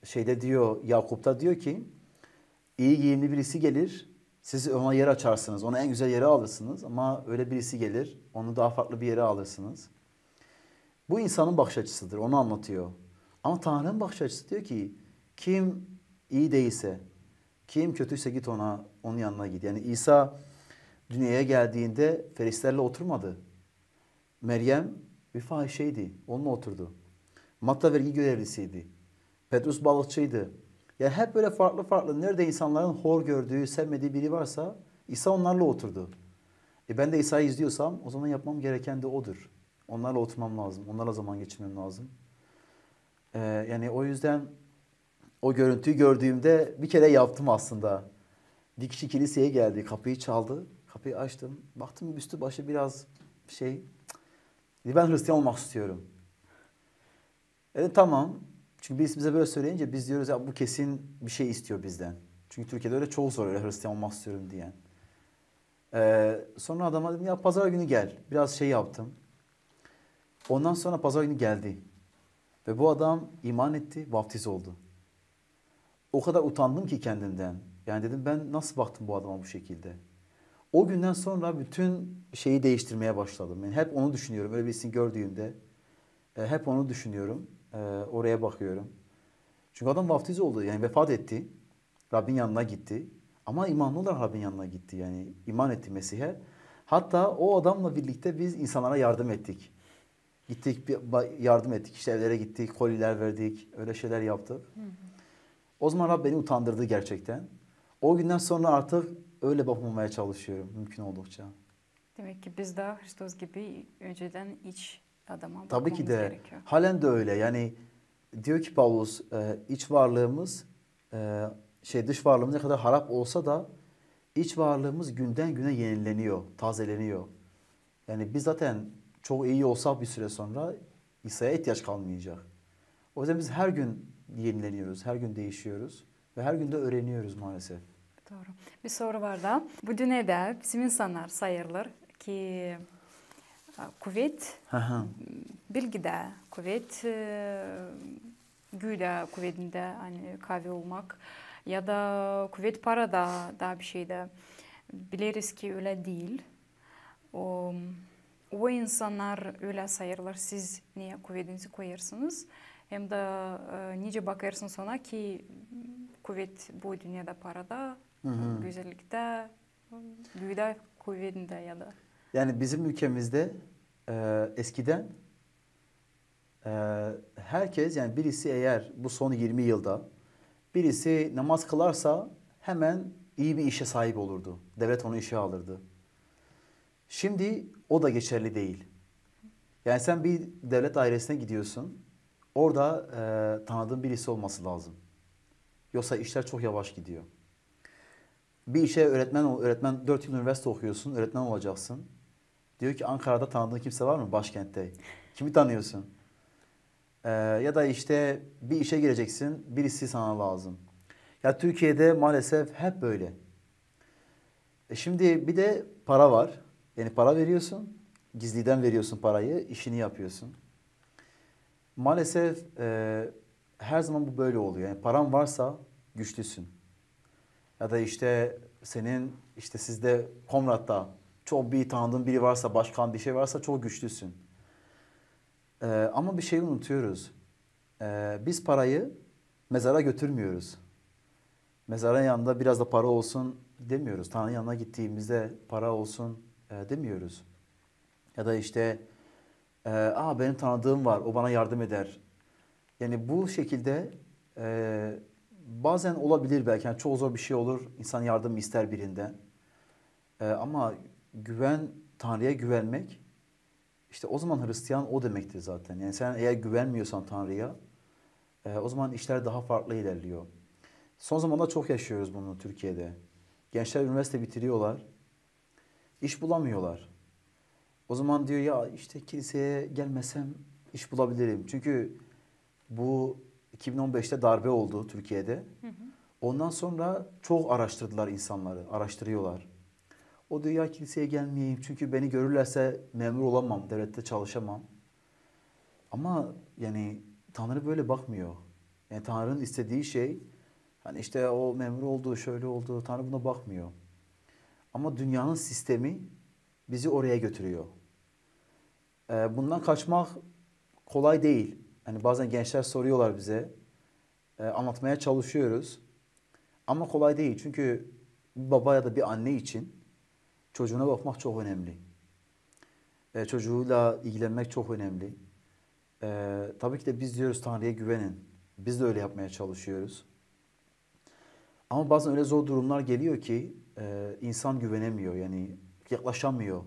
Şeyde diyor, Yakup'ta diyor ki iyi giyimli birisi gelir, siz ona yer açarsınız. Ona en güzel yere alırsınız ama öyle birisi gelir, onu daha farklı bir yere alırsınız. Bu insanın bakış açısıdır, onu anlatıyor. Ama Tanrı'nın bakış açısı diyor ki kim iyi değilse, kim kötüyse git onun yanına git. Yani İsa dünyaya geldiğinde feristlerle oturmadı. Meryem bir fahişeydi, onunla oturdu. Matta vergi görevlisiydi. Petrus balıkçıydı. Yani hep böyle farklı farklı. Nerede insanların hor gördüğü, sevmediği biri varsa İsa onlarla oturdu. Ben de İsa'yı izliyorsam o zaman yapmam gereken de odur. Onlarla oturmam lazım. Onlarla zaman geçirmem lazım. Yani o yüzden o görüntüyü gördüğümde bir kere yaptım aslında. Bir kişi kiliseye geldi, kapıyı çaldı. Kapıyı açtım. Baktım üstü başı biraz şey. Dedi, ben Hristiyan olmak istiyorum. Dedim tamam. Çünkü birisi bize böyle söyleyince biz diyoruz ya bu kesin bir şey istiyor bizden. Çünkü Türkiye'de öyle çoğu soruyor Hristiyan olmak istiyorum diyen. Sonra adama dedim ya pazar günü gel. Biraz şey yaptım. Ondan sonra pazar günü geldi. Ve bu adam iman etti, vaftiz oldu. O kadar utandım ki kendimden. Yani dedim ben nasıl baktım bu adama bu şekilde. O günden sonra bütün şeyi değiştirmeye başladım. Yani hep onu düşünüyorum. Öyle birisini gördüğümde hep onu düşünüyorum. Oraya bakıyorum. Çünkü adam vaftiz oldu. Yani vefat etti. Rabbin yanına gitti. Ama imanlı olarak Rabbin yanına gitti. Yani iman etti Mesih'e. Hatta o adamla birlikte biz insanlara yardım ettik. Gittik yardım ettik. İşte evlere gittik. Koliler verdik. Öyle şeyler yaptık. O zaman Rab beni utandırdı gerçekten. O günden sonra artık öyle bakmamaya çalışıyorum mümkün oldukça. Demek ki biz de Hristos gibi önceden iç adama Tabii ki bakmamız de gerekiyor. halen de öyle. Yani diyor ki Pavlus iç varlığımız dış varlığımız ne kadar harap olsa da iç varlığımız günden güne yenileniyor, tazeleniyor. Yani biz zaten çok iyi olsak bir süre sonra İsa'ya ihtiyaç kalmayacak. O yüzden biz her gün yenileniyoruz, her gün değişiyoruz ve her gün de öğreniyoruz maalesef. Doğru. Bir soru var da. Bu dünyada bizim insanlar sayılır ki kuvvet Hı hı. bilgide, kuvvet güde kuvvetinde hani kahve olmak ya da kuvvet parada daha bir şeyde biliriz ki öyle değil. O insanlar öyle sayılır. Siz niye kuvvetinizi koyarsınız? Hem de nice bakarsınız ona ki kuvvet bu dünyada parada, güzellikte, güde kuvvetinde ya da. Yani bizim ülkemizde eskiden herkes yani birisi eğer bu son 20 yılda birisi namaz kılarsa hemen iyi bir işe sahip olurdu. Devlet onu işe alırdı. Şimdi o da geçerli değil. Yani sen bir devlet dairesine gidiyorsun. Orada tanıdığın birisi olması lazım. Yoksa işler çok yavaş gidiyor. Bir işe öğretmen 4 yıl üniversite okuyorsun, öğretmen olacaksın. Diyor ki Ankara'da tanıdığın kimse var mı başkentte? Kimi tanıyorsun? Ya da işte bir işe gireceksin, birisi sana lazım. Ya Türkiye'de maalesef hep böyle. Şimdi bir de para var. Yani para veriyorsun, gizliden veriyorsun parayı, işini yapıyorsun. Maalesef her zaman bu böyle oluyor. Yani paran varsa güçlüsün. Ya da işte senin işte sizde Komrat'ta çok bir tanıdığın biri varsa, başkan bir şey varsa çok güçlüsün. Ama bir şey unutuyoruz. Biz parayı mezara götürmüyoruz. Mezarın yanında biraz da para olsun demiyoruz. Tanrı'nın yanına gittiğimizde para olsun demiyoruz. Ya da işte benim tanıdığım var, o bana yardım eder. Yani bu şekilde bazen olabilir belki. Yani çok zor bir şey olur. İnsan yardım ister birinden. Ama Tanrı'ya güvenmek, işte o zaman Hristiyan o demektir zaten. Yani sen eğer güvenmiyorsan Tanrı'ya, o zaman işler daha farklı ilerliyor. Son zamanlarda çok yaşıyoruz bunu Türkiye'de. Gençler üniversite bitiriyorlar, iş bulamıyorlar. O zaman diyor ya işte kiliseye gelmesem iş bulabilirim. Çünkü bu 2015'te darbe oldu Türkiye'de. Ondan sonra çok araştırdılar insanları, araştırıyorlar. O diyor ya kiliseye gelmeyeyim çünkü beni görürlerse memur olamam, devlette çalışamam. Ama yani Tanrı böyle bakmıyor. Yani Tanrı'nın istediği şey hani işte o memur oldu, şöyle oldu. Tanrı buna bakmıyor. Ama dünyanın sistemi bizi oraya götürüyor. Bundan kaçmak kolay değil. Hani bazen gençler soruyorlar bize. Anlatmaya çalışıyoruz. Ama kolay değil. Çünkü bir baba ya da bir anne için çocuğuna bakmak çok önemli. Çocuğuyla ilgilenmek çok önemli. Tabii ki de biz diyoruz Tanrı'ya güvenin. Biz de öyle yapmaya çalışıyoruz. Ama bazen öyle zor durumlar geliyor ki insan güvenemiyor. Yani yaklaşamıyor.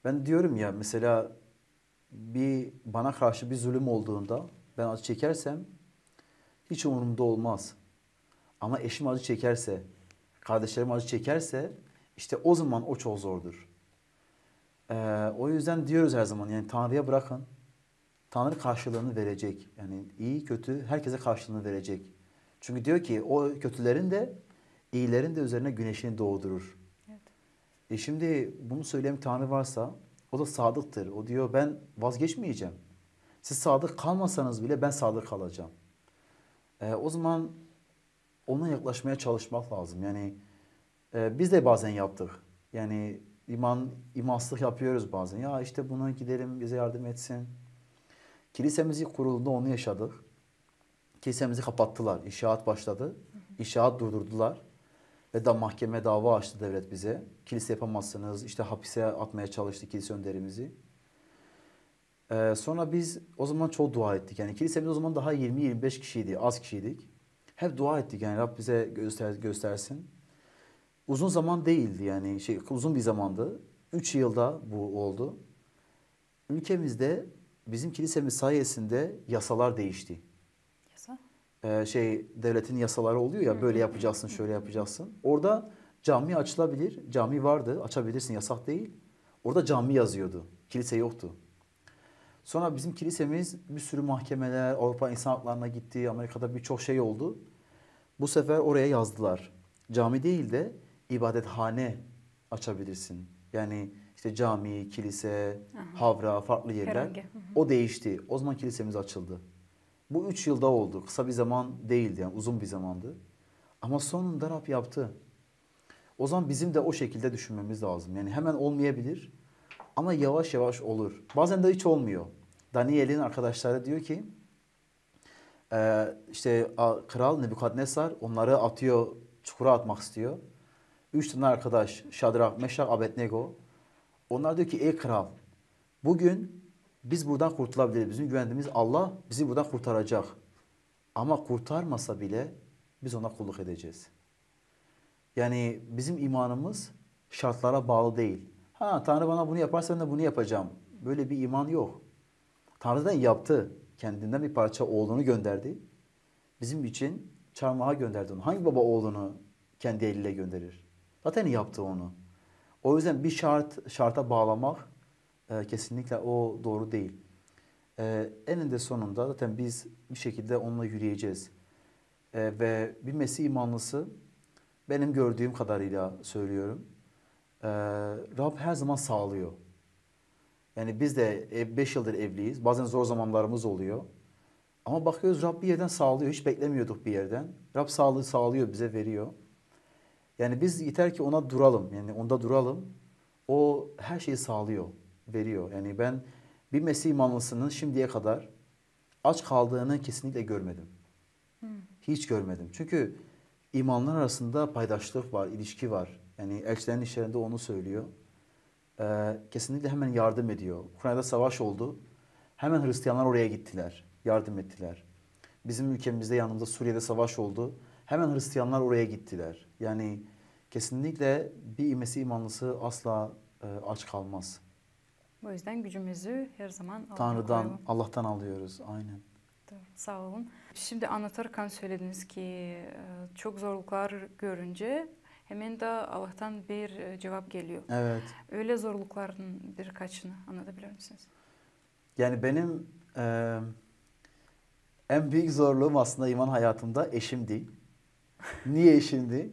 Ben diyorum ya mesela bana karşı bir zulüm olduğunda ben acı çekersem hiç umurumda olmaz. Ama eşim acı çekerse, kardeşlerim acı çekerse işte o zaman o çok zordur. O yüzden diyoruz her zaman yani Tanrı'ya bırakın. Tanrı karşılığını verecek. Yani iyi kötü herkese karşılığını verecek. Çünkü diyor ki o kötülerin de iyilerin de üzerine güneşini doğdurur. Evet. Şimdi bunu söyleyen bir Tanrı varsa o da sadıktır. O diyor ben vazgeçmeyeceğim. Siz sadık kalmasanız bile ben sadık kalacağım. O zaman ona yaklaşmaya çalışmak lazım. Yani biz de bazen yaptık. Yani imansızlık yapıyoruz bazen. Ya işte buna gidelim bize yardım etsin. Kilisemiz ilk kurulduğunda onu yaşadık. Kilisemizi kapattılar. İnşaat başladı. İnşaat durdurdular. Ve da mahkeme dava açtı devlet bize. Kilise yapamazsınız. İşte hapise atmaya çalıştı kilise önderimizi. Sonra biz o zaman çok dua ettik. Yani kilisemiz o zaman daha 20-25 kişiydi. Az kişiydik. Hep dua ettik yani Rab bize göstersin. Uzun zaman değildi yani uzun bir zamandı. 3 yılda bu oldu. Ülkemizde bizim kilisemiz sayesinde yasalar değişti. Yasa. Devletin yasaları oluyor ya böyle yapacaksın, şöyle yapacaksın. Orada cami açılabilir. Cami vardı, açabilirsin, yasak değil. Orada cami yazıyordu. Kilise yoktu. Sonra bizim kilisemiz bir sürü mahkemeler, Avrupa İnsan Hakları'na gitti, Amerika'da birçok şey oldu. Bu sefer oraya yazdılar. Cami değil de ibadethane açabilirsin. Yani işte cami, kilise, havra, farklı yerler. Herhangi. O değişti. O zaman kilisemiz açıldı. Bu 3 yılda oldu. Kısa bir zaman değildi yani uzun bir zamandı. Ama sonunda Rab yaptı. O zaman bizim de o şekilde düşünmemiz lazım. Yani hemen olmayabilir ama yavaş yavaş olur. Bazen de hiç olmuyor. Daniel'in arkadaşları diyor ki işte kral Nebukadnesar onları atıyor, çukura atmak istiyor. 3 tane arkadaş Şadrak, Meşak, Abednego. Onlar diyor ki ey kral bugün Biz buradan kurtulabiliriz. Bizim güvendiğimiz Allah bizi buradan kurtaracak. Ama kurtarmasa bile biz ona kulluk edeceğiz. Yani bizim imanımız şartlara bağlı değil. Ha, Tanrı bana bunu yaparsa ben de bunu yapacağım. Böyle bir iman yok. Tanrı da yaptı. Kendinden bir parça oğlunu gönderdi. Bizim için çarmıha gönderdi onu. Hangi baba oğlunu kendi eliyle gönderir? Zaten yaptı onu. O yüzden bir şarta bağlamak kesinlikle o doğru değil. Eninde sonunda zaten biz bir şekilde onunla yürüyeceğiz. Ve bir Mesih imanlısı benim gördüğüm kadarıyla söylüyorum. Rab her zaman sağlıyor. Yani biz de 5 yıldır evliyiz. Bazen zor zamanlarımız oluyor. Ama bakıyoruz Rab bir yerden sağlıyor. Hiç beklemiyorduk bir yerden. Rab sağlığı sağlıyor, bize veriyor. Yani biz yeter ki ona duralım. Yani onda duralım. O her şeyi sağlıyor, veriyor. Yani ben bir Mesih imanlısının şimdiye kadar aç kaldığını kesinlikle görmedim. Hiç görmedim. Çünkü imanlar arasında paydaşlık var, ilişki var. Yani elçilerin işlerinde onu söylüyor. Kesinlikle hemen yardım ediyor. Ukrayna'da savaş oldu. Hemen Hristiyanlar oraya gittiler, yardım ettiler. Bizim ülkemizde yanımızda Suriye'de savaş oldu. Hemen Hristiyanlar oraya gittiler. Yani kesinlikle bir Mesih imanlısı asla aç kalmaz. O yüzden gücümüzü her zaman Allah'a Tanrı'dan, koyalım. Allah'tan alıyoruz. Aynen. Doğru, sağ olun. Şimdi anlatırken söylediniz ki çok zorluklar görünce hemen de Allah'tan bir cevap geliyor. Evet. Öyle zorlukların birkaçını anlatabilir misiniz? Yani benim en büyük zorluğum aslında iman hayatımda eşimdi. Niye eşimdi?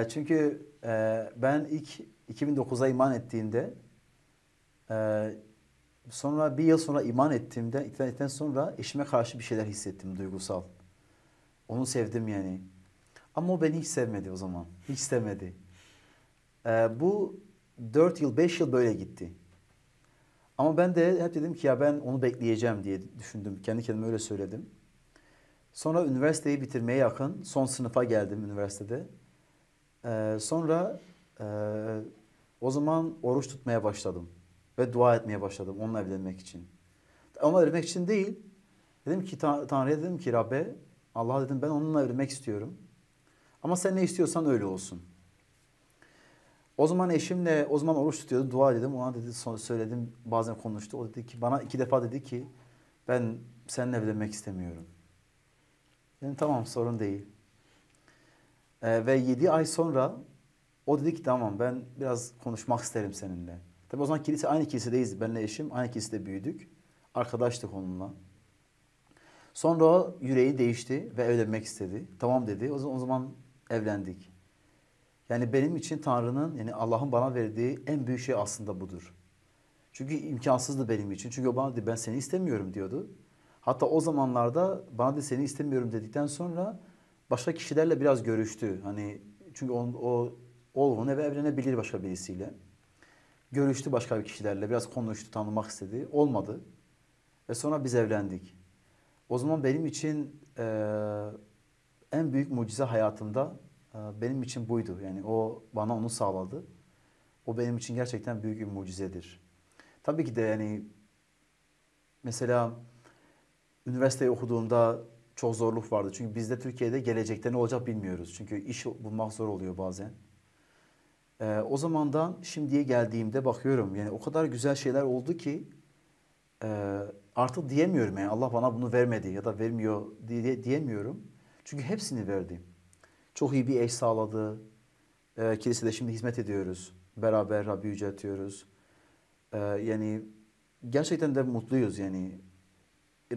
Çünkü ben ilk 2009'a iman ettiğimde sonra bir yıl sonra iman ettiğimden sonra eşime karşı bir şeyler hissettim duygusal. Onu sevdim yani. Ama o beni hiç sevmedi o zaman. Hiç sevmedi. Bu 4 yıl 5 yıl böyle gitti. Ama ben de hep dedim ki ya ben onu bekleyeceğim diye düşündüm. Kendi kendime öyle söyledim. Sonra üniversiteyi bitirmeye yakın son sınıfa geldim üniversitede. Sonra o zaman oruç tutmaya başladım. Ve dua etmeye başladım onunla evlenmek için. Onunla evlenmek için değil. Dedim ki Tanrı'ya dedim ki Rabbe Allah'a dedim ben onunla evlenmek istiyorum. Ama sen ne istiyorsan öyle olsun. O zaman eşimle o zaman oruç tutuyordu. Dua dedim. Ona dedi söyledim. Bazen konuştu. O dedi ki bana 2 defa dedi ki ben seninle evlenmek istemiyorum. Dedim tamam sorun değil. Ve 7 ay sonra o dedi ki tamam ben biraz konuşmak isterim seninle. Tabii o zaman aynı kilisedeyiz. Benle eşim aynı kilisede büyüdük. Arkadaştık onunla. Sonra o yüreği değişti ve evlenmek istedi. Tamam dedi. O zaman evlendik. Yani benim için Tanrı'nın yani Allah'ın bana verdiği en büyük şey aslında budur. Çünkü imkansızdı benim için. Çünkü o bana dedi ben seni istemiyorum diyordu. Hatta o zamanlarda bana da seni istemiyorum dedikten sonra başka kişilerle biraz görüştü. Hani çünkü o olgun ve evlenebilir başka birisiyle. Görüştü başka bir kişilerle, biraz konuştu, tanımak istedi. Olmadı. Ve sonra biz evlendik. O zaman benim için en büyük mucize hayatımda benim için buydu. Yani o bana onu sağladı. O benim için gerçekten büyük bir mucizedir. Tabii ki de yani mesela üniversiteyi okuduğumda çok zorluk vardı. Çünkü bizde Türkiye'de gelecekte ne olacak bilmiyoruz. Çünkü iş bulmak zor oluyor bazen. O zamandan şimdiye geldiğimde bakıyorum yani o kadar güzel şeyler oldu ki artık diyemiyorum yani Allah bana bunu vermedi ya da vermiyor diyemiyorum. Çünkü hepsini verdi. Çok iyi bir eş sağladı. Kilisede şimdi hizmet ediyoruz. Beraber Rabbi yüceltiyoruz. Yani gerçekten de mutluyuz yani.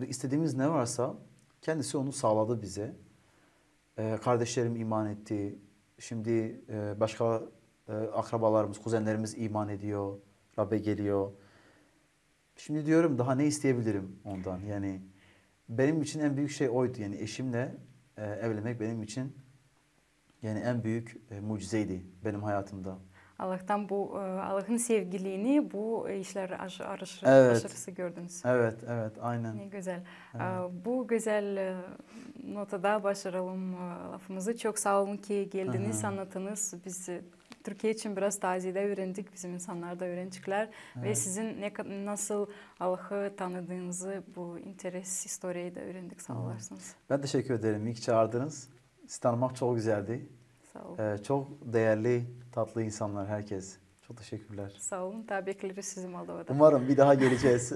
İstediğimiz ne varsa kendisi onu sağladı bize. Kardeşlerim iman etti. Şimdi başka akrabalarımız, kuzenlerimiz iman ediyor. Rabbe geliyor. Şimdi diyorum daha ne isteyebilirim ondan? Yani benim için en büyük şey oydu. Yani eşimle evlenmek benim için yani en büyük mucizeydi benim hayatımda. Allah'tan Allah'ın sevgiliğini bu işler Evet, başarısı gördünüz. evet, aynen. Ne güzel. Evet. Bu güzel notada başaralım lafımızı. Çok sağ olun ki Hı geldiniz, hı. anlattınız. Biz Türkiye için biraz tazide öğrendik. Bizim insanlar da öğrencikler. Ve sizin nasıl Allah'ı tanıdığınızı, bu interes historiyayı da öğrendik. Sağ olasınız. Ben teşekkür ederim. İyi ki çağırdınız. Sizi tanımak çok güzeldi. Sağ olun. Çok değerli, tatlı insanlar herkes. Çok teşekkürler. Sağ olun. Tebrikleri sizi Moldova'da. Umarım bir daha geleceğiz.